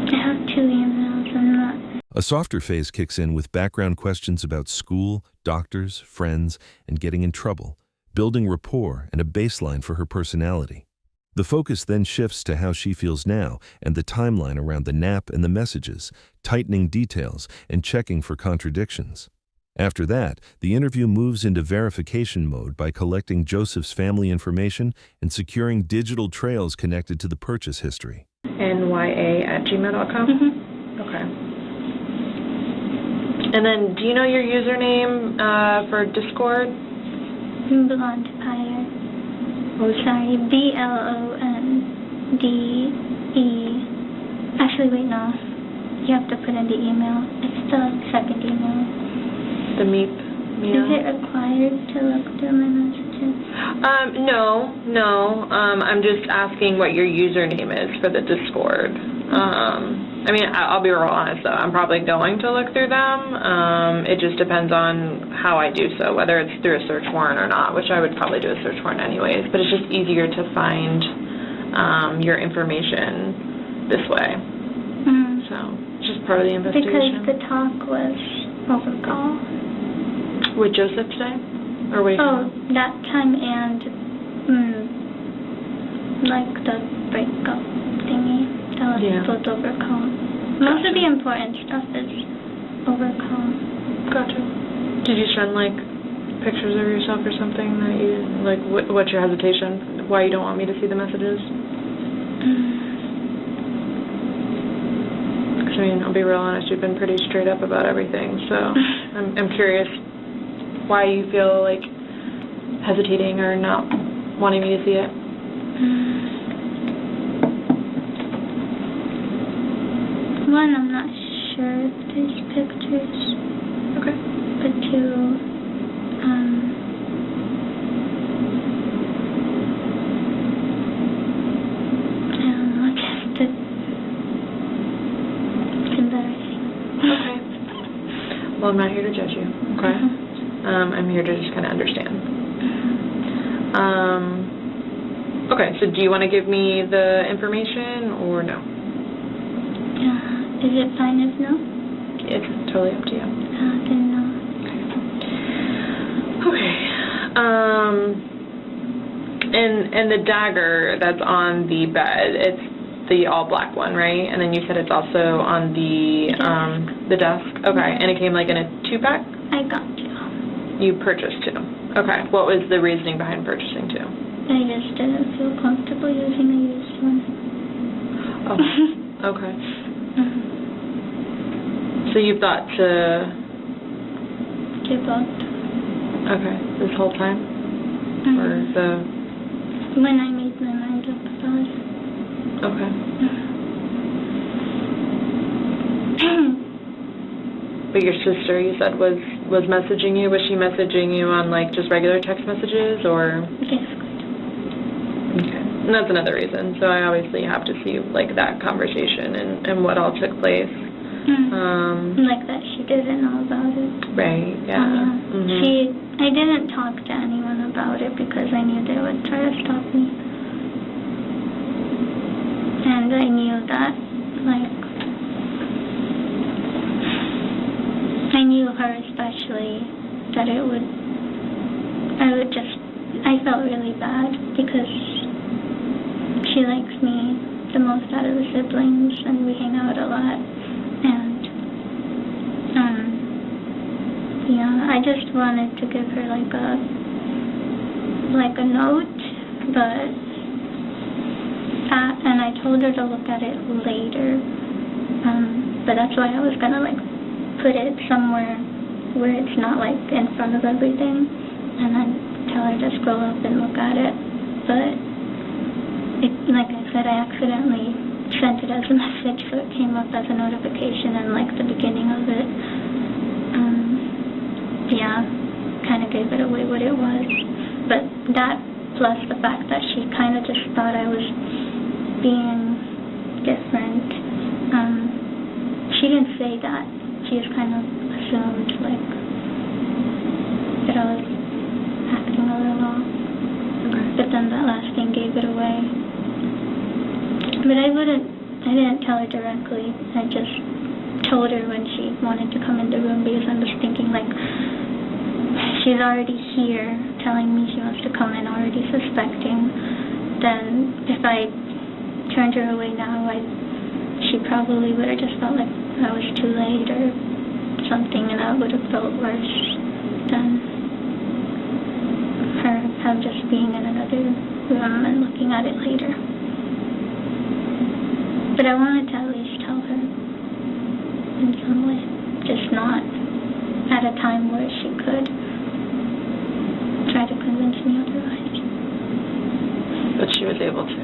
I have 2 emails. I'm not. A softer phase kicks in with background questions about school, doctors, friends, and getting in trouble, building rapport and a baseline for her personality. The focus then shifts to how she feels now and the timeline around the nap and the messages, tightening details and checking for contradictions. After that, the interview moves into verification mode by collecting Joseph's family information and securing digital trails connected to the purchase history. nya@gmail.com? Mm-hmm. Okay. And then, do you know your username for Discord? Blonde Fire. Oh, sorry. BLONDE. Actually, wait, no. You have to put in the email. It's the second email. The Meep. Is it required to look through my messages? No. I'm just asking what your username is for the Discord. I mean, I'll be real honest, though. I'm probably going to look through them. It just depends on how I do so, whether it's through a search warrant or not, which I would probably do a search warrant anyways. But it's just easier to find your information this way. Mm. So it's just part of the investigation. Because the talk was over call. With Joseph today? Or what? That time and like the breakup thingy. That was both over call. Most of the important stuff is over call. Gotcha. Did you send like pictures of yourself or something that you like? What's your hesitation? Why you don't want me to see the messages? Because I mean, I'll be real honest. You've been pretty straight up about everything, so I'm curious why you feel like hesitating or not wanting me to see it. One, I'm not sure if there's pictures. Okay. But 2, I don't know, it's embarrassing. Okay. Well, I'm not here to judge you, okay? I'm here to just kind of understand. Okay, so do you want to give me the information or no? Is it fine if no? It's totally up to you. Then no. Okay. And the dagger that's on the bed, it's the all black one, right? And then you said it's also on the desk. Okay. And it came like in a 2-pack? I got 2. You purchased 2. Okay. What was the reasoning behind purchasing 2? I just didn't feel comfortable using a used one. Oh. Okay. So you thought to Give up. Okay, this whole time? Or when I made my mind up about it. Okay. But your sister, you said, was messaging you. Was she messaging you on like just regular text messages or? Yes. Okay. And that's another reason. So I obviously have to see like that conversation and what all took place. Like that she didn't know about it. Right, yeah. I didn't talk to anyone about it because I knew they would try to stop me. And I knew that, like, I knew her especially, that I felt really bad because she likes me the most out of the siblings, and we hang out a lot. And yeah, I just wanted to give her like a note, but and I told her to look at it later. But that's why I was gonna like put it somewhere where it's not like in front of everything, and then tell her to scroll up and look at it. But it, like I said, I accidentally sent it as a message, so it came up as a notification in like the beginning of it. Yeah, kind of gave it away what it was. But that plus the fact that she kind of just thought I was being different. She didn't say that. She just kind of assumed like that I was acting a little off. Okay. But then that last thing gave it away. But I didn't tell her directly. I just told her when she wanted to come in the room, because I was thinking like, she's already here telling me she wants to come in, already suspecting. Then if I turned her away now, she probably would have just felt like I was too late or something, and I would have felt worse than her just being in another room and looking at it later. But I wanted to at least tell her in some way, just not at a time where she could try to convince me otherwise. But she was able to.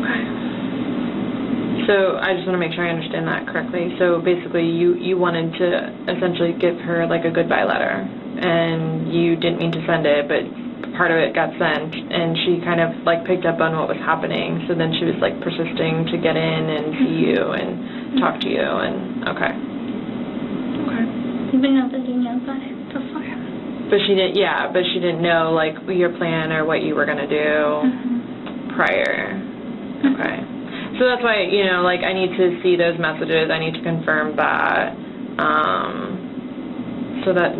Okay. So I just want to make sure I understand that correctly. So basically you wanted to essentially give her like a goodbye letter, and you didn't mean to send it, but part of it got sent, and she kind of like picked up on what was happening, so then she was like persisting to get in and see you and talk to you, and okay. But nobody knew about it before. But she didn't know like your plan or what you were gonna do prior. Okay. So that's why, you know, like I need to see those messages. I need to confirm that. So that's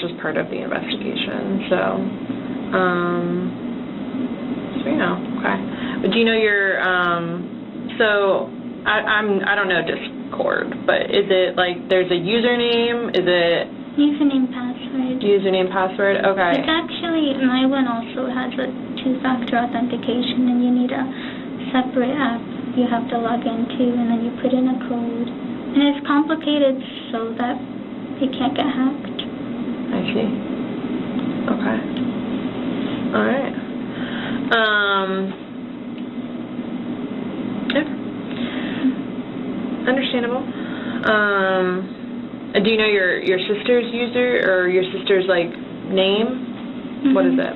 just part of the investigation. So you know, okay. But do you know your so I don't know Discord, but is it like there's a username? Is it Username, password. Username, password. Okay. It's actually, my one also has a two-factor authentication, and you need a separate app you have to log into, and then you put in a code. And it's complicated so that it can't get hacked. I see. Okay. All right. Yeah. Understandable. Do you know your sister's user or your sister's like name? What is it?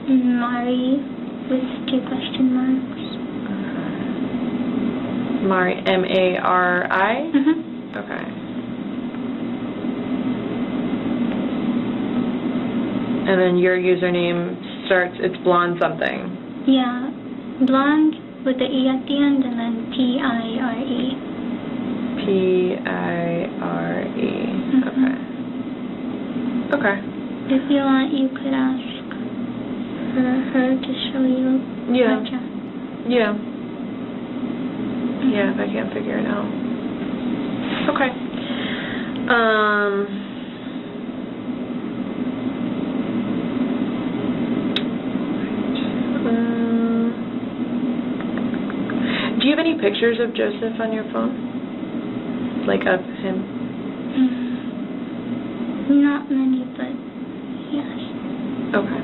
Mari with 2 question marks. Mari, M-A-R-I? Okay. And then your username starts, it's blonde something. Yeah, blonde with the E at the end, and then P-I-R-E. P-I-R-E. Okay. Okay. If you want, you could ask her to show you. Yeah. Chat. Yeah. Yeah, if I can't figure it out. Okay. Do you have any pictures of Joseph on your phone? Like of him? Not many, but yes. Okay.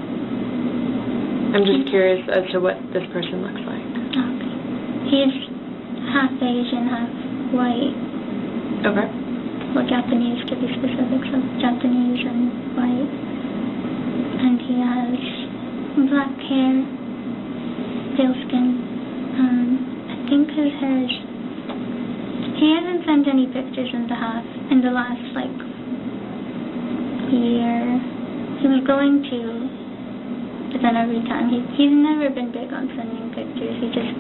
I'm just curious as to what this person looks like. Okay. He's half Asian, half white. Okay. Well, Japanese to be specific, so Japanese and white. And he has black hair, pale skin. I think his hair is... He hasn't sent any pictures in the last, like, year. He was going to, but then every time, he's never been big on sending pictures. He just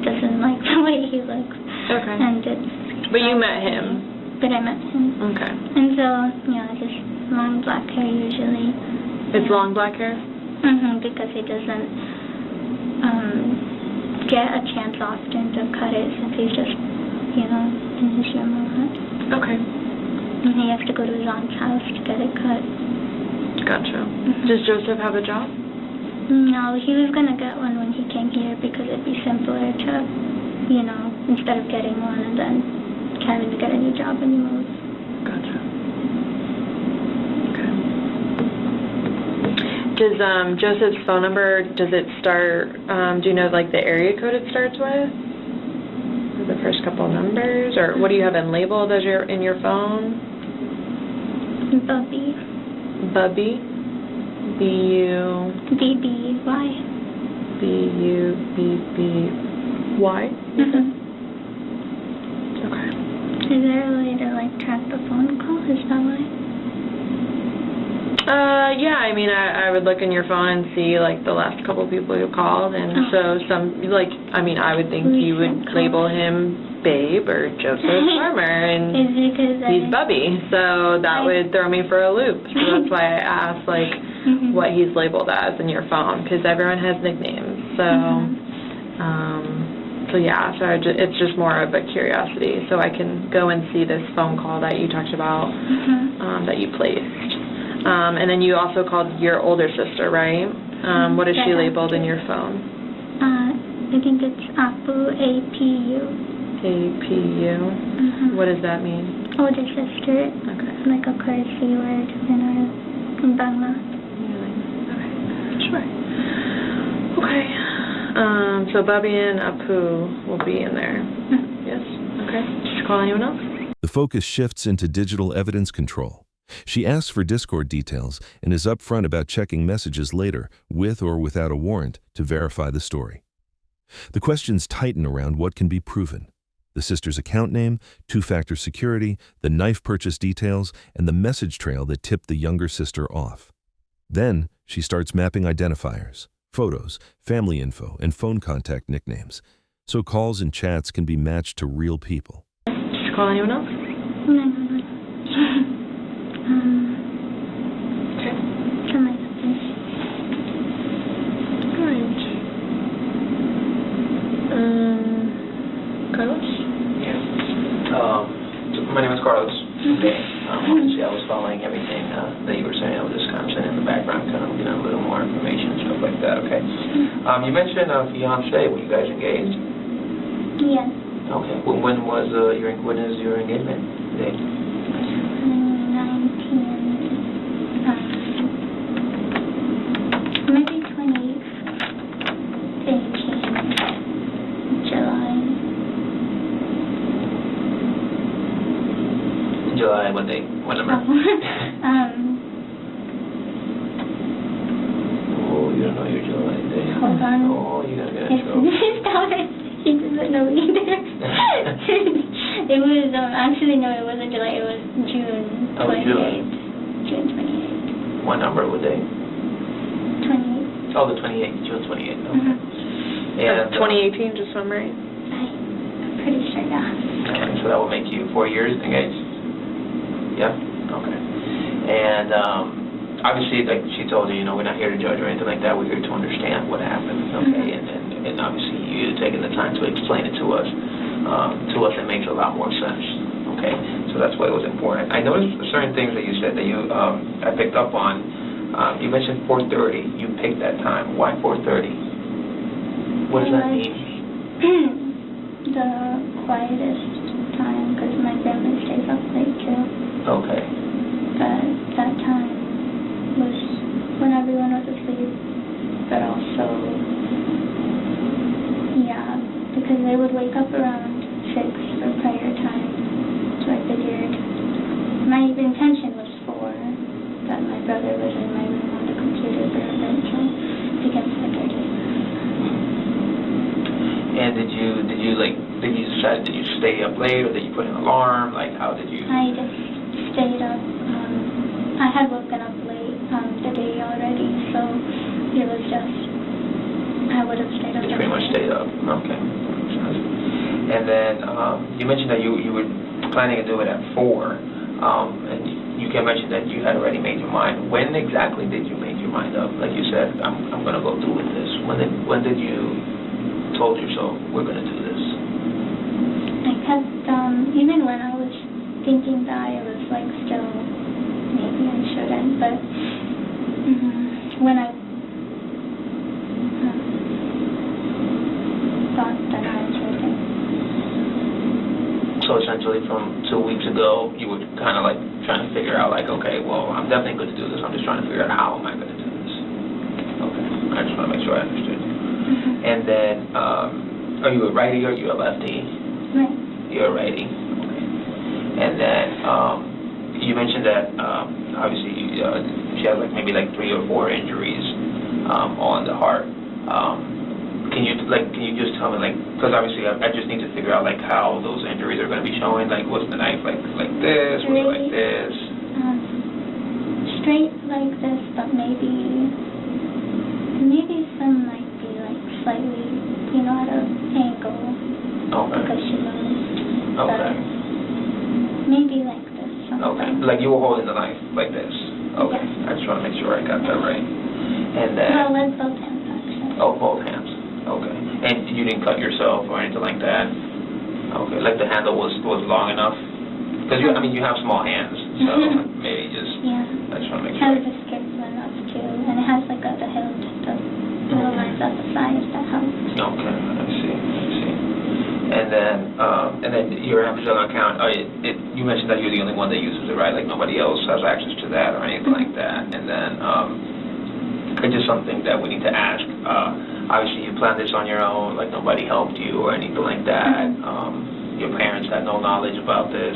doesn't like the way he looks. Okay. And it's... But you met him? But I met him. Okay. And so, yeah, just long black hair usually. It's long black hair? Because he doesn't get a chance often to cut it since he's just, in his room a lot. Okay. And he has to go to his aunt's house to get it cut. Gotcha. Does Joseph have a job? No, he was going to get one when he came here because it'd be simpler to, instead of getting one and then having to get a new job when you move. Gotcha. Okay. Does Joseph's phone number, does it start, do you know, like, the area code it starts with? The first couple of numbers? Or what do you have labeled as in your phone? Bubby. Bubby? B-U... B-B-Y. B-U-B-B-Y? Okay. Is there a way to, track the phone call? Is that why? Yeah, I mean, I would look in your phone and see, the last couple of people who called, and so I would think you would label him Babe or Joseph Farmer, and he's Bubby, so that would throw me for a loop. So that's why I asked, what he's labeled as in your phone, because everyone has nicknames, so, it's just more of a curiosity, so I can go and see this phone call that you talked about, that you placed. And then you also called your older sister, right? What is she labeled in your phone? I think it's Apu, A-P-U. A-P-U? What does that mean? Older sister. Okay. Like a currency word in Bangla. Okay. Sure. Okay. So Bubby and Apu will be in there. Yes? Okay. Did you call anyone else? The focus shifts into digital evidence control. She asks for Discord details and is upfront about checking messages later, with or without a warrant, to verify the story. The questions tighten around what can be proven: the sister's account name, two-factor security, the knife purchase details, and the message trail that tipped the younger sister off. Then she starts mapping identifiers, photos, family info, and phone contact nicknames, so calls and chats can be matched to real people. Did you call anyone else? No. Okay. To my husband. Right. Carlos? Yeah. My name is Carlos. Okay. Obviously, I was following everything that you were saying over Wisconsin in the background, kind of getting a little more information and stuff like that. Okay. You mentioned a fiance. Were you guys engaged? Yes. Okay. When is your engagement date? 2018, July. July, what date? What number? Oh, You don't know your July date. Hold on. Oh, you're going to get in trouble. Stop it. He doesn't know either. It was, actually, no, it wasn't July. It was June 28th. Oh, July. June 28th. What number? What day? 28th. Oh, the 28th. June 28th. Okay. And, 2018, just so I'm right. I'm pretty sure, yeah. Alright, so that will make you 4 years engaged? Yeah? Okay. And obviously, like she told you, we're not here to judge or anything like that. We're here to understand what happened, okay? And obviously, you taking the time to explain it to us, it makes a lot more sense, okay? So that's why it was important. I noticed certain things that you said that I picked up on. You mentioned 4:30. You picked that time. Why 4:30? What does that mean? The quietest time, because my family stays up late too. Okay. But that time was when everyone was asleep, but also, yeah, because they would wake up around 6 for prayer time, so I figured my intention was 4, but my brother was in my room on the computer for a bit, so I guess I did. And did you decide, did you stay up late, or did you put an alarm? Like, how did you? I just stayed up. I had woken up late the day already, so it was just, I would have stayed up. You pretty much stayed up. Okay. And then you mentioned that you were planning to do it at 4, and you can mention that you had already made your mind. When exactly did you make your your mind up? Like you said, I'm going to go through with this. When did you told yourself, we're going to do this? I kept, even when I was thinking that, I was like still, maybe I shouldn't, but when I thought that I was ready. So essentially from 2 weeks ago, you were kind of like trying to figure out like, okay, well, I'm definitely going to do this. I'm just trying to figure out how am I going to do this. Okay, I just want to make sure I understood. And then, are you a righty or are you a lefty? Right. You're a righty. Okay. And then, you mentioned that, obviously, she has like maybe like 3 or 4 injuries, on the heart. Can you just tell me, like, because obviously I just need to figure out, like, how those injuries are going to be showing. Like, was the knife, like this? Was it like this? Straight like this, but maybe some might be, like, slightly, at an angle. Okay. Because she moves. Okay. Maybe like this. Okay. Like you were holding the knife like this? Okay. Yes. I just want to make sure I got that right. And then... No, with both hands, actually. Oh, both hands. Okay. And you didn't cut yourself or anything like that? Okay. Like the handle was long enough? Because you have small hands, so maybe just... Yeah. I just want to make It has sure. the skips enough too, and it has like the hilt, the little lines at the side that helps. Okay, I see. And then your Amazon account, you mentioned that you're the only one that uses it, right? Like nobody else has access to that or anything like that. And then it's just something that we need to ask. Obviously, you planned this on your own, like nobody helped you or anything like that. Your parents had no knowledge about this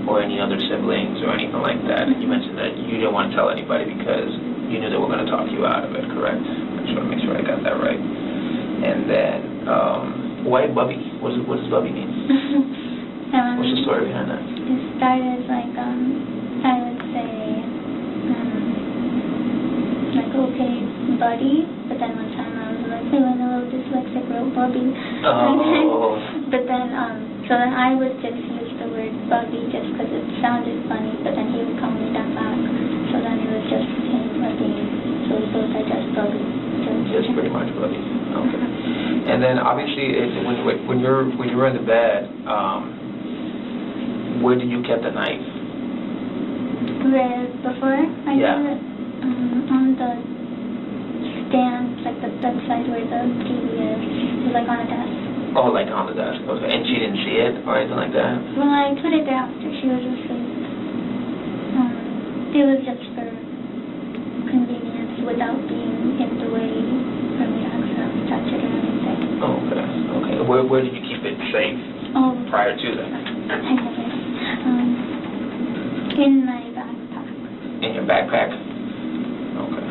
or any other siblings or anything like that. And you mentioned that you didn't want to tell anybody because you knew they were going to talk you out of it, correct? I just want to make sure I got that right. And then, why Bubby? What does Bubby mean? What's the story behind that? It started like, I would say, like, okay, buddy, but then one time I was like, feeling a little dyslexic, wrote Bubby. Oh. But then, so then I would just use the word Bubby just because it sounded funny, but then he would call me that back. So then it was just him, Bubby. So we both are just Bubby. Just pretty much Bubby. Okay. And then obviously, when you were in the bed, where did you keep the knife? Before I did it, on the stand, like the bedside where the TV is, like on a desk. Oh, like on the desk. Okay. And she didn't see it or anything like that? Well, I put it there after she was asleep. It was just for convenience without being in the way for me to accidentally touch it or anything. Okay. Where did you keep it safe prior to that? I have it. In my backpack. In your backpack? Okay.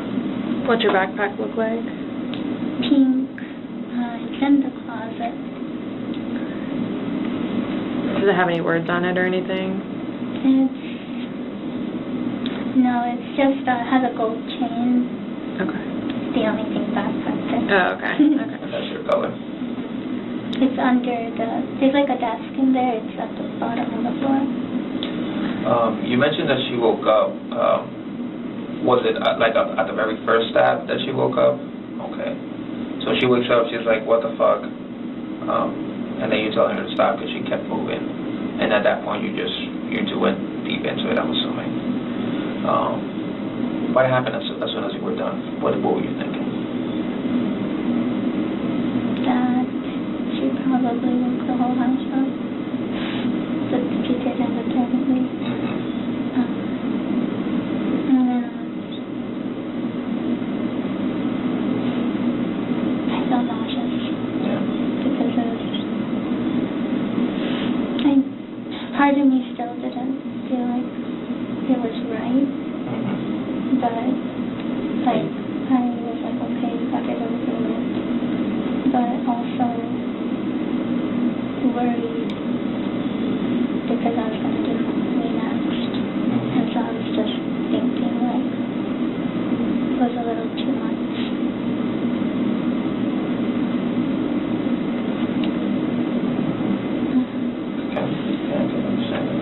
What's your backpack look like? Pink. It's in the closet. Does it have any words on it or anything? It's just has a gold chain. Okay. It's the only thing backpack there. Oh, okay. Okay. And that's your color? It's under there's like a desk in there. It's at the bottom of the floor. You mentioned that she woke up. Was it like at the very first stab that she woke up? Okay. So she wakes up, she's like, what the fuck? And then you tell her to stop because she kept moving. And at that point, you two went deep into it, I'm assuming. What happened as soon as you were done? What were you thinking? That she probably woke the whole house up. But she did independently. And then I felt nauseous. Yeah. Because part of me still didn't feel like it was right. But, like, I was like, okay, got it over with. But also worried because I was going to do me next. And so I was just thinking, like, it was a little too much. Okay. Yeah, I can understand that.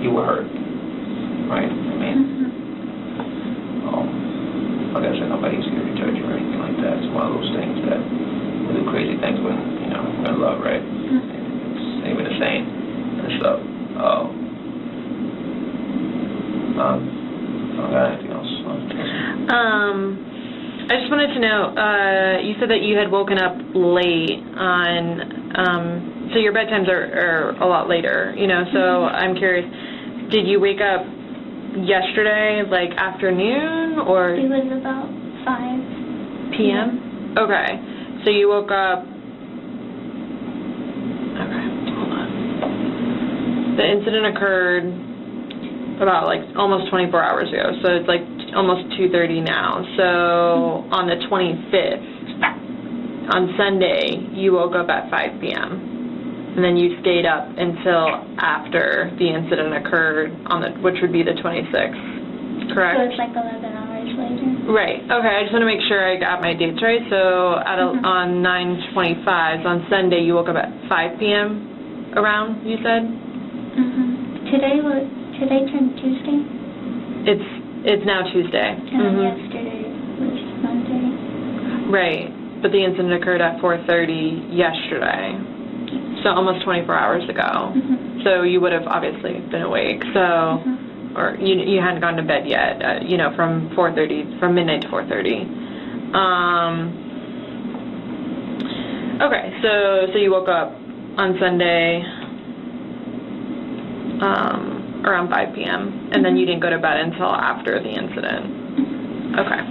you were hurt, right? I mean, like I said, nobody's here to judge you or anything like that. It's one of those things that we do crazy things when, you know, we're in love, right? It's even a saying and stuff. I don't got anything else. I just wanted to know, you said that you had woken up late on, so your bedtimes are a lot later, you know, so I'm curious, did you wake up yesterday, like afternoon, or? It was about 5 p.m.? Okay, so you woke up, okay, hold on. The incident occurred about like almost 24 hours ago, so it's like almost 2:30 now. So on the 25th, on Sunday, you woke up at 5 p.m. and then you stayed up until after the incident occurred on the, which would be the 26th, correct? So it's like 11 hours later. Right. Okay. I just want to make sure I got my dates right. So at on 9/25, on Sunday, you woke up at 5 p.m. around, you said? Today turned Tuesday. It's now Tuesday. And yesterday was Monday. Right. But the incident occurred at 4:30 yesterday. So almost 24 hours ago. So you would have obviously been awake. So, or you hadn't gone to bed yet. You know, from midnight to 4:30. Okay. So you woke up on Sunday. Around 5 p.m. and then you didn't go to bed until after the incident. Okay.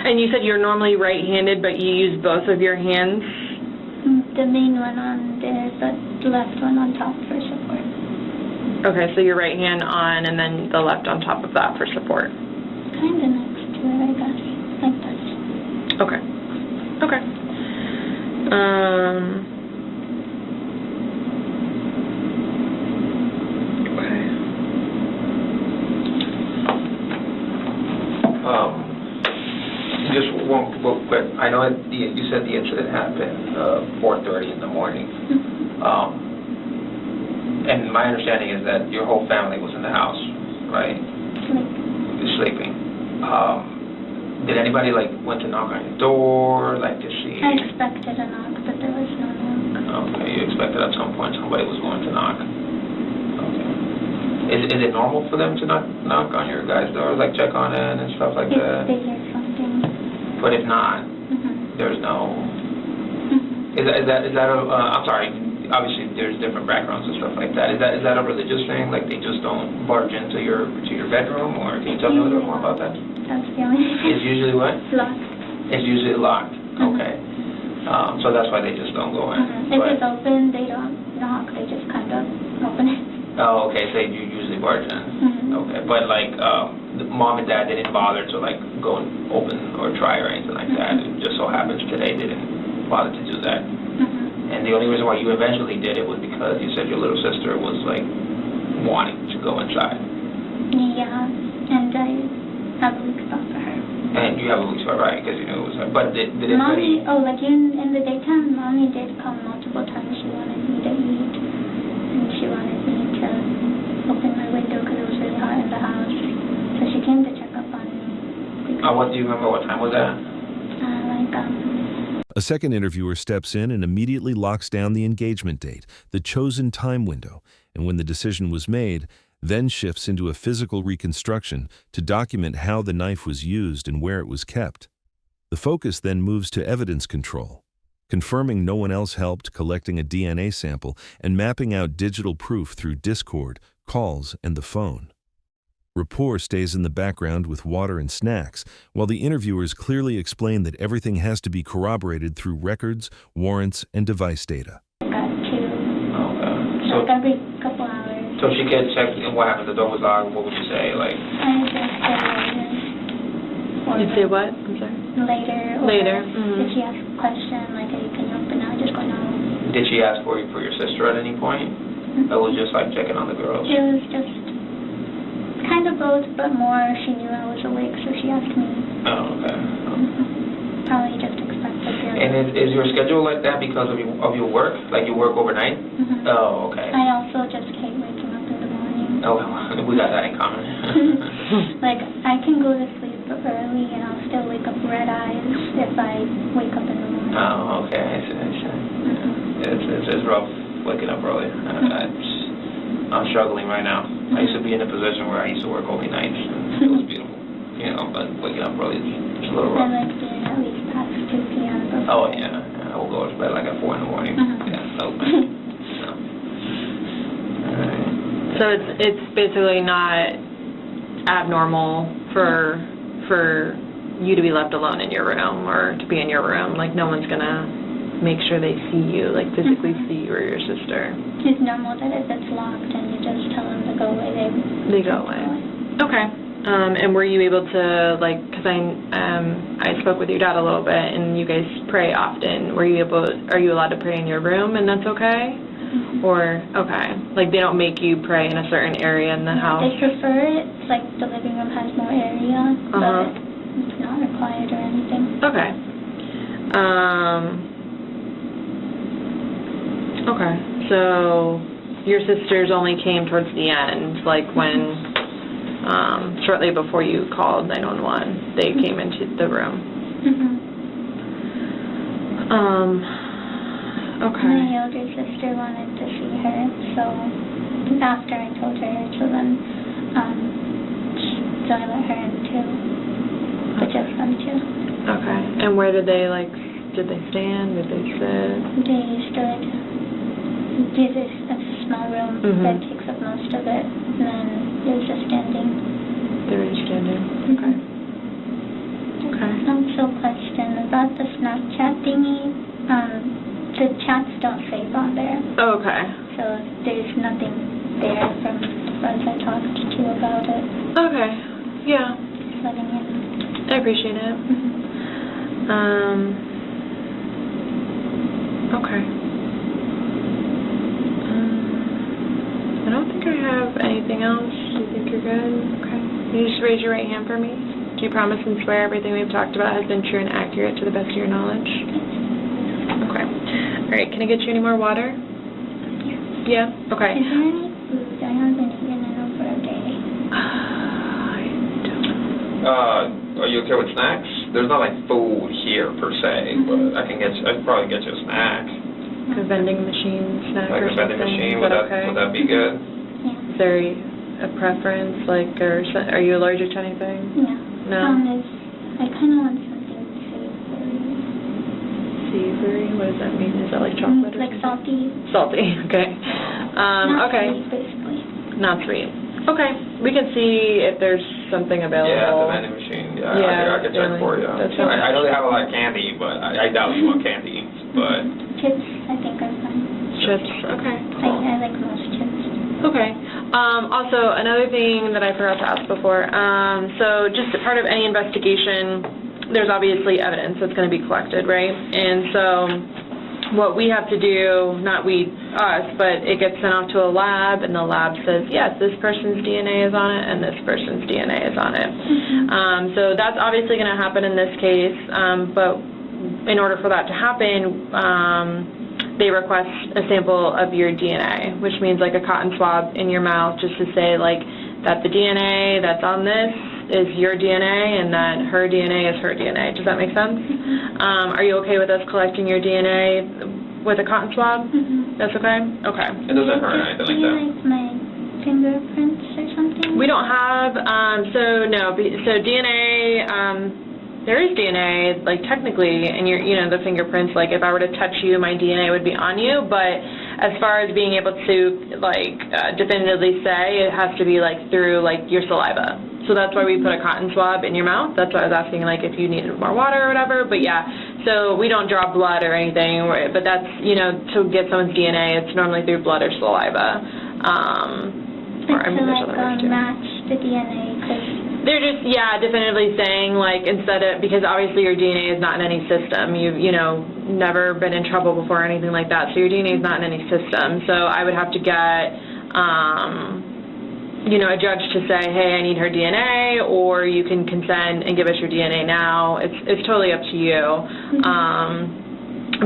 And you said you're normally right-handed, but you use both of your hands? The main one on there, but the left one on top for support. Okay, so your right hand on and then the left on top of that for support. Kind of next to it, I guess. Like this. Okay. Okay. Just one quick. I know you said the incident happened 4:30 in the morning, and my understanding is that your whole family was in the house, right? Sleeping. Did anybody went to knock on your door, to see? I expected a knock, but there was no knock. Okay, you expected at some point somebody was going to knock. Okay. Is it normal for them to knock on your guys' doors, check on it and stuff like that? If they hear something. But if not, there's no. Is that I'm sorry. Obviously, there's different backgrounds and stuff like that. Is that a religious thing? They just don't barge into your bedroom, or can you tell me a little bit more about that? That's the only thing. It's usually what? Locked. It's usually locked. Okay. So that's why they just don't go in. If it's open, they don't knock. They just kind of open it. Oh, okay. So you usually barge in. Okay. But mom and dad didn't bother to go and open or try or anything like that. It just so happens today they didn't bother to do that. And the only reason why you eventually did it was because you said your little sister was wanting to go inside. Yeah, and I have a weak spot for her. And you have a weak spot, right? Because you knew it was her. But did Mommy, in the daytime, Mommy did come multiple times. She wanted me to eat, and she wanted me to open my window because it was really hot in the house. So she came to check up on me. What do you remember? What time was that? A second interviewer steps in and immediately locks down the engagement date, the chosen time window, and when the decision was made, then shifts into a physical reconstruction to document how the knife was used and where it was kept. The focus then moves to evidence control, confirming no one else helped, collecting a DNA sample, and mapping out digital proof through Discord, calls, and the phone. Rapport stays in the background with water and snacks, while the interviewers clearly explain that everything has to be corroborated through records, warrants, and device data. Got two. Okay. So every couple hours. So she gets checked, and what happened? The door was locked. What would you say? I just said later. You'd say what? I'm sorry. Later. Later. If she asks a question, hey, can you open now? Just go no. Did she ask for your sister at any point? Or was it just checking on the girls? It was just kind of both, but more she knew I was awake, so she asked me. Oh, okay. Probably just expected her. And is your schedule like that because of your work? You work overnight? Oh, okay. I also just Oh, we got that in common. Like, I can go to sleep early and I'll still wake up red eyes if I wake up in the morning. Oh, okay, I see. It's rough waking up early. I'm struggling right now. I used to be in a position where I used to work only nights, and it was beautiful, you know, but waking up early is a little rough. I like being at least past 2 p.m. before. Oh, yeah. I will go to bed like at 4 in the morning. Yeah, so, Alright. So it's basically not abnormal for you to be left alone in your room or to be in your room. Like, no one's gonna make sure they see you, like physically see you or your sister. It's normal that if it's locked and you just tell them to go away, they go away. Okay. And were you able to, like, because I spoke with your dad a little bit, and you guys pray often. Are you allowed to pray in your room, and that's okay? Or, okay, like they don't make you pray in a certain area in the house? They prefer it. It's like the living room has more area, but it's not required or anything. Okay. Okay, so your sisters only came towards the end, like when, shortly before you called 911, they came into the room. Okay. My older sister wanted to see her, so after I told her, so then so I let her in too, but just them two. Okay, and where did they, like, did they stand, did they sit? They stood. This is a small room that takes up most of it, and then there's just standing. They were just standing, okay. Okay. Also, question about the Snapchat thingy. The chats don't save on there. Oh, okay. So there's nothing there from the friends I talked to about it. Okay. Yeah. Just letting you know. I appreciate it. Okay. I don't think I have anything else. Do you think you're good? Okay. Can you just raise your right hand for me? Do you promise and swear everything we've talked about has been true and accurate to the best of your knowledge? Okay. All right. Can I get you any more water? Yeah. Okay. Is there any food? I haven't eaten in over a day. I don't know. Are you okay with snacks? There's not like food here per se, but I could probably get you a snack. A vending machine snack Like or a vending something? machine, Is that okay? would that be good? Yeah. Is there a preference, like, or are you allergic to anything? No. No? I kind of want something savory. Savory? What does that mean? Is that like chocolate? Like salty. Salty, okay. Not okay. sweet, basically. Not sweet. Okay. We can see if there's something available. Yeah, the vending machine. Yeah, I can check for you. I know they have a lot of candy, but I doubt you want candy. But Chips, I think, are fine. Chips, okay. I like most chips. Okay. Also, another thing that I forgot to ask before, so just part of any investigation, there's obviously evidence that's going to be collected, right? And so what we have to do, not us, but it gets sent off to a lab, and the lab says, yes, this person's DNA is on it, and this person's DNA is on it. So that's obviously going to happen in this case, but in order for that to happen, they request a sample of your DNA, which means like a cotton swab in your mouth, just to say like that the DNA that's on this is your DNA and that her DNA is her DNA. Does that make sense? Are you okay with us collecting your DNA with a cotton swab? That's okay? Okay. It doesn't hurt or anything like that. Like my fingerprints or something? We don't have, so DNA, there is DNA, like technically, and the fingerprints, like if I were to touch you, my DNA would be on you, but as far as being able to, like, definitively say, it has to be, like, through, like, your saliva. So that's why we put a cotton swab in your mouth. That's why I was asking, like, if you needed more water or whatever, but yeah. So we don't draw blood or anything, but that's, to get someone's DNA, it's normally through blood or saliva. Match the DNA, because they're just, definitively saying, like, because obviously your DNA is not in any system. You've, never been in trouble before or anything like that, so your DNA is not in any system. So I would have to get, a judge to say, hey, I need her DNA, or you can consent and give us your DNA now. It's totally up to you.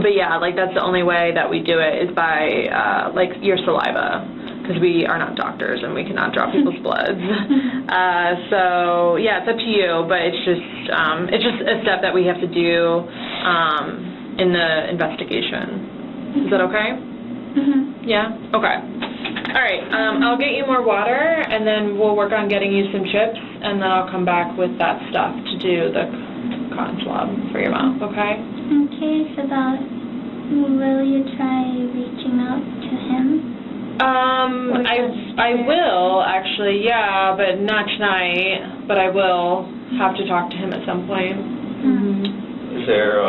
But yeah, like, that's the only way that we do it is by, like, your saliva. because we are not doctors and we cannot draw people's bloods. So yeah, it's up to you, but it's just a step that we have to do in the investigation. Is that okay? Mm-hmm. Yeah? Okay. All right, I'll get you more water, and then we'll work on getting you some chips, and then I'll come back with that stuff to do the cotton swab for your mouth, okay? I'm curious about, will you try reaching out to him? I will, actually, yeah, but not tonight, but I will have to talk to him at some point. Mm-hmm. Is there,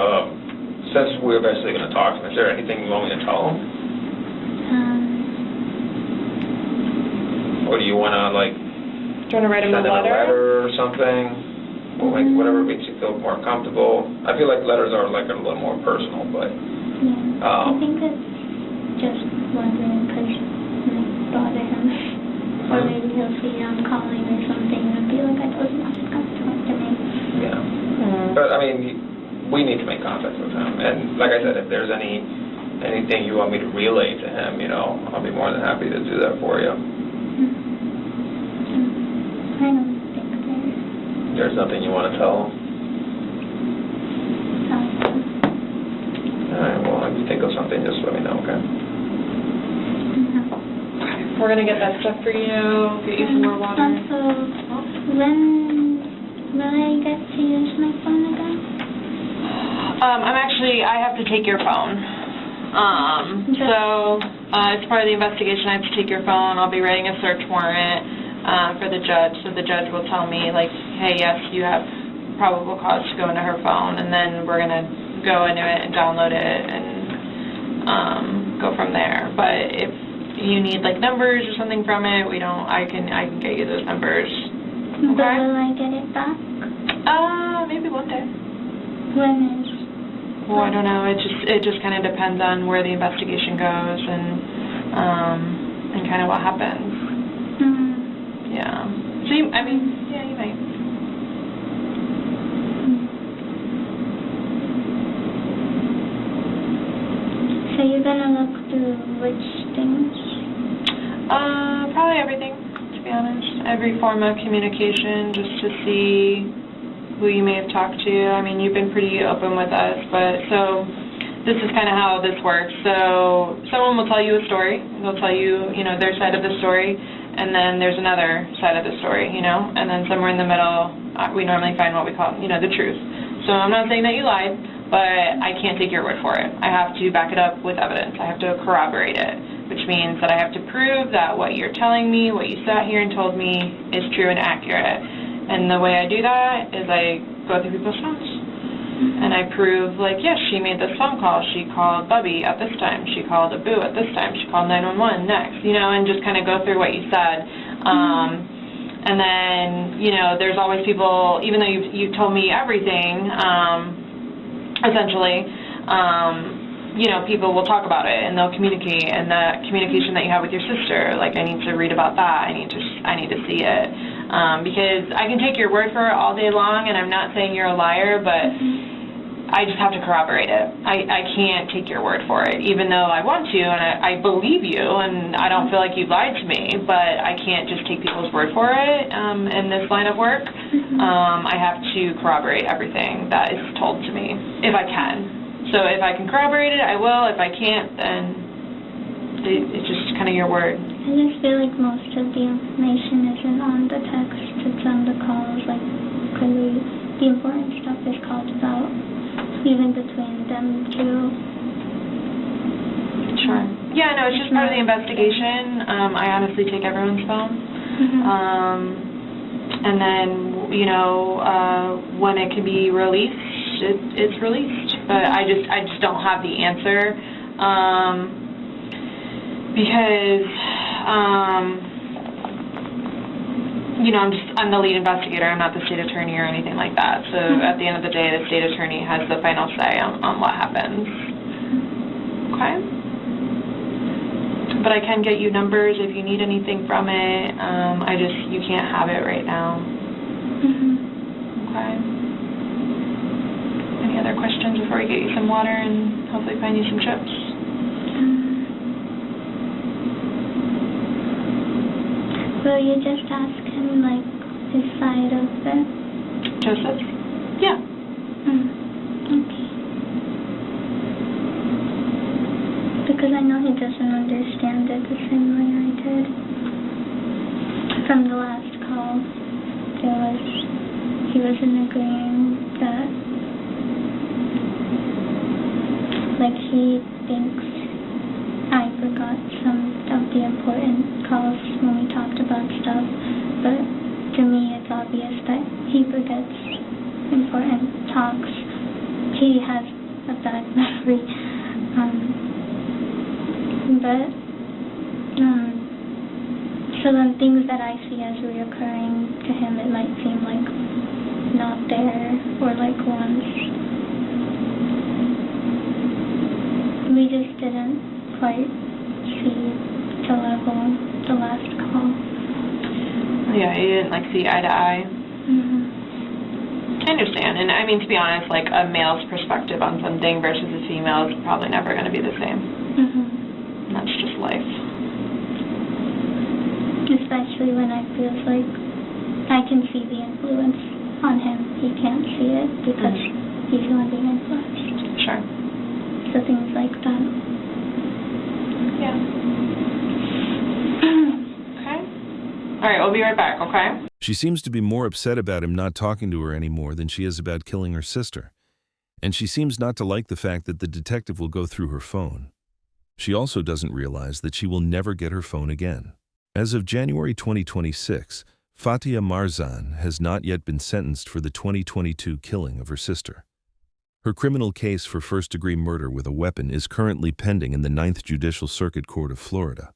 since we're basically going to talk to him, is there anything you want me to tell him? Or do you want to, like, Do you want to write him send a him a letter? letter or something? Or like whatever makes you feel more comfortable. I feel like letters are like a little more personal, but Yeah, I think it's just wondering because it might bother him. Or maybe he'll see I'm calling or something and be like, I told you not to come talk to me. yeah. But I mean, we need to make contact with him. And like I said, if there's anything you want me to relay to him, you know, I'll be more than happy to do that for you. I don't think There's nothing you want to tell him? All right, well, if you think of something, just let me know, okay? We're going to get that stuff for you, get you some more water. Also, when will I get to use my phone again? I have to take your phone. So, as part of the investigation, I have to take your phone. I'll be writing a search warrant for the judge, so the judge will tell me, like, hey, yes, you have probable cause to go into her phone, and then we're going to go into it and download it and go from there. But if you need, like, numbers or something from it, I can get you those numbers. Okay. But will I get it back? Maybe one day. When is? Well, I don't know. It just kind of depends on where the investigation goes and kind of what happens. Yeah. So you might. So you're gonna look through which things? Probably everything, to be honest. Every form of communication, just to see who you may have talked to. I mean, you've been pretty open with us, but so this is kind of how this works. So someone will tell you a story. They'll tell you, their side of the story, and then there's another side of the story, and then somewhere in the middle, we normally find what we call, the truth. So I'm not saying that you lied, but I can't take your word for it. I have to back it up with evidence. I have to corroborate it, which means that I have to prove that what you're telling me, what you sat here and told me, is true and accurate. And the way I do that is I go through people's phones. And I prove, like, yes, she made this phone call. She called Bubby at this time. She called Abu at this time. She called 911 next, and just kind of go through what you said. And then, there's always people, even though you've told me everything, essentially, people will talk about it and they'll communicate, and the communication that you have with your sister, like, I need to read about that. I need to see it. Because I can take your word for it all day long, and I'm not saying you're a liar, but I just have to corroborate it. I can't take your word for it, even though I want to, and I believe you, and I don't feel like you lied to me, but I can't just take people's word for it in this line of work. I have to corroborate everything that is told to me, if I can. So if I can corroborate it, I will. If I can't, then it's just kind of your word. I just feel like most of the information isn't on the text, it's on the calls, like, clearly the important stuff is called out, even between them two. Sure. Yeah, no, it's just part of the investigation. I honestly take everyone's phone. And then, when it can be released, it's released. But I just don't have the answer. Because, I'm the lead investigator. I'm not the state attorney or anything like that. So at the end of the day, the state attorney has the final say on what happens. Okay? But I can get you numbers if you need anything from it. You can't have it right now. Okay? Any other questions before we get you some water and hopefully find you some chips? Will you just ask him, like, his side of it? Joseph? Yeah. Okay. Because I know he doesn't understand it the same way I did. From the last call, he wasn't agreeing that, like, he thinks I forgot some of the important calls when we talked about stuff, but to me it's obvious that he forgets important talks. He has a bad memory. So then things that I see as reoccurring to him, it might seem like not there, or like once. We just didn't quite see the level the last call. Yeah, you didn't like see eye to eye. I understand, and I mean, to be honest, like a male's perspective on something versus a female is probably never going to be the same. And that's just life. Especially when I feel like I can see the influence on him. He can't see it because he's the one being influenced. Sure. So things like that. Yeah. Okay. All right, we'll be right back, okay? She seems to be more upset about him not talking to her anymore than she is about killing her sister. And she seems not to like the fact that the detective will go through her phone. She also doesn't realize that she will never get her phone again. As of January 2026, Fatiha Marzan has not yet been sentenced for the 2022 killing of her sister. Her criminal case for first-degree murder with a weapon is currently pending in the 9th Judicial Circuit Court of Florida.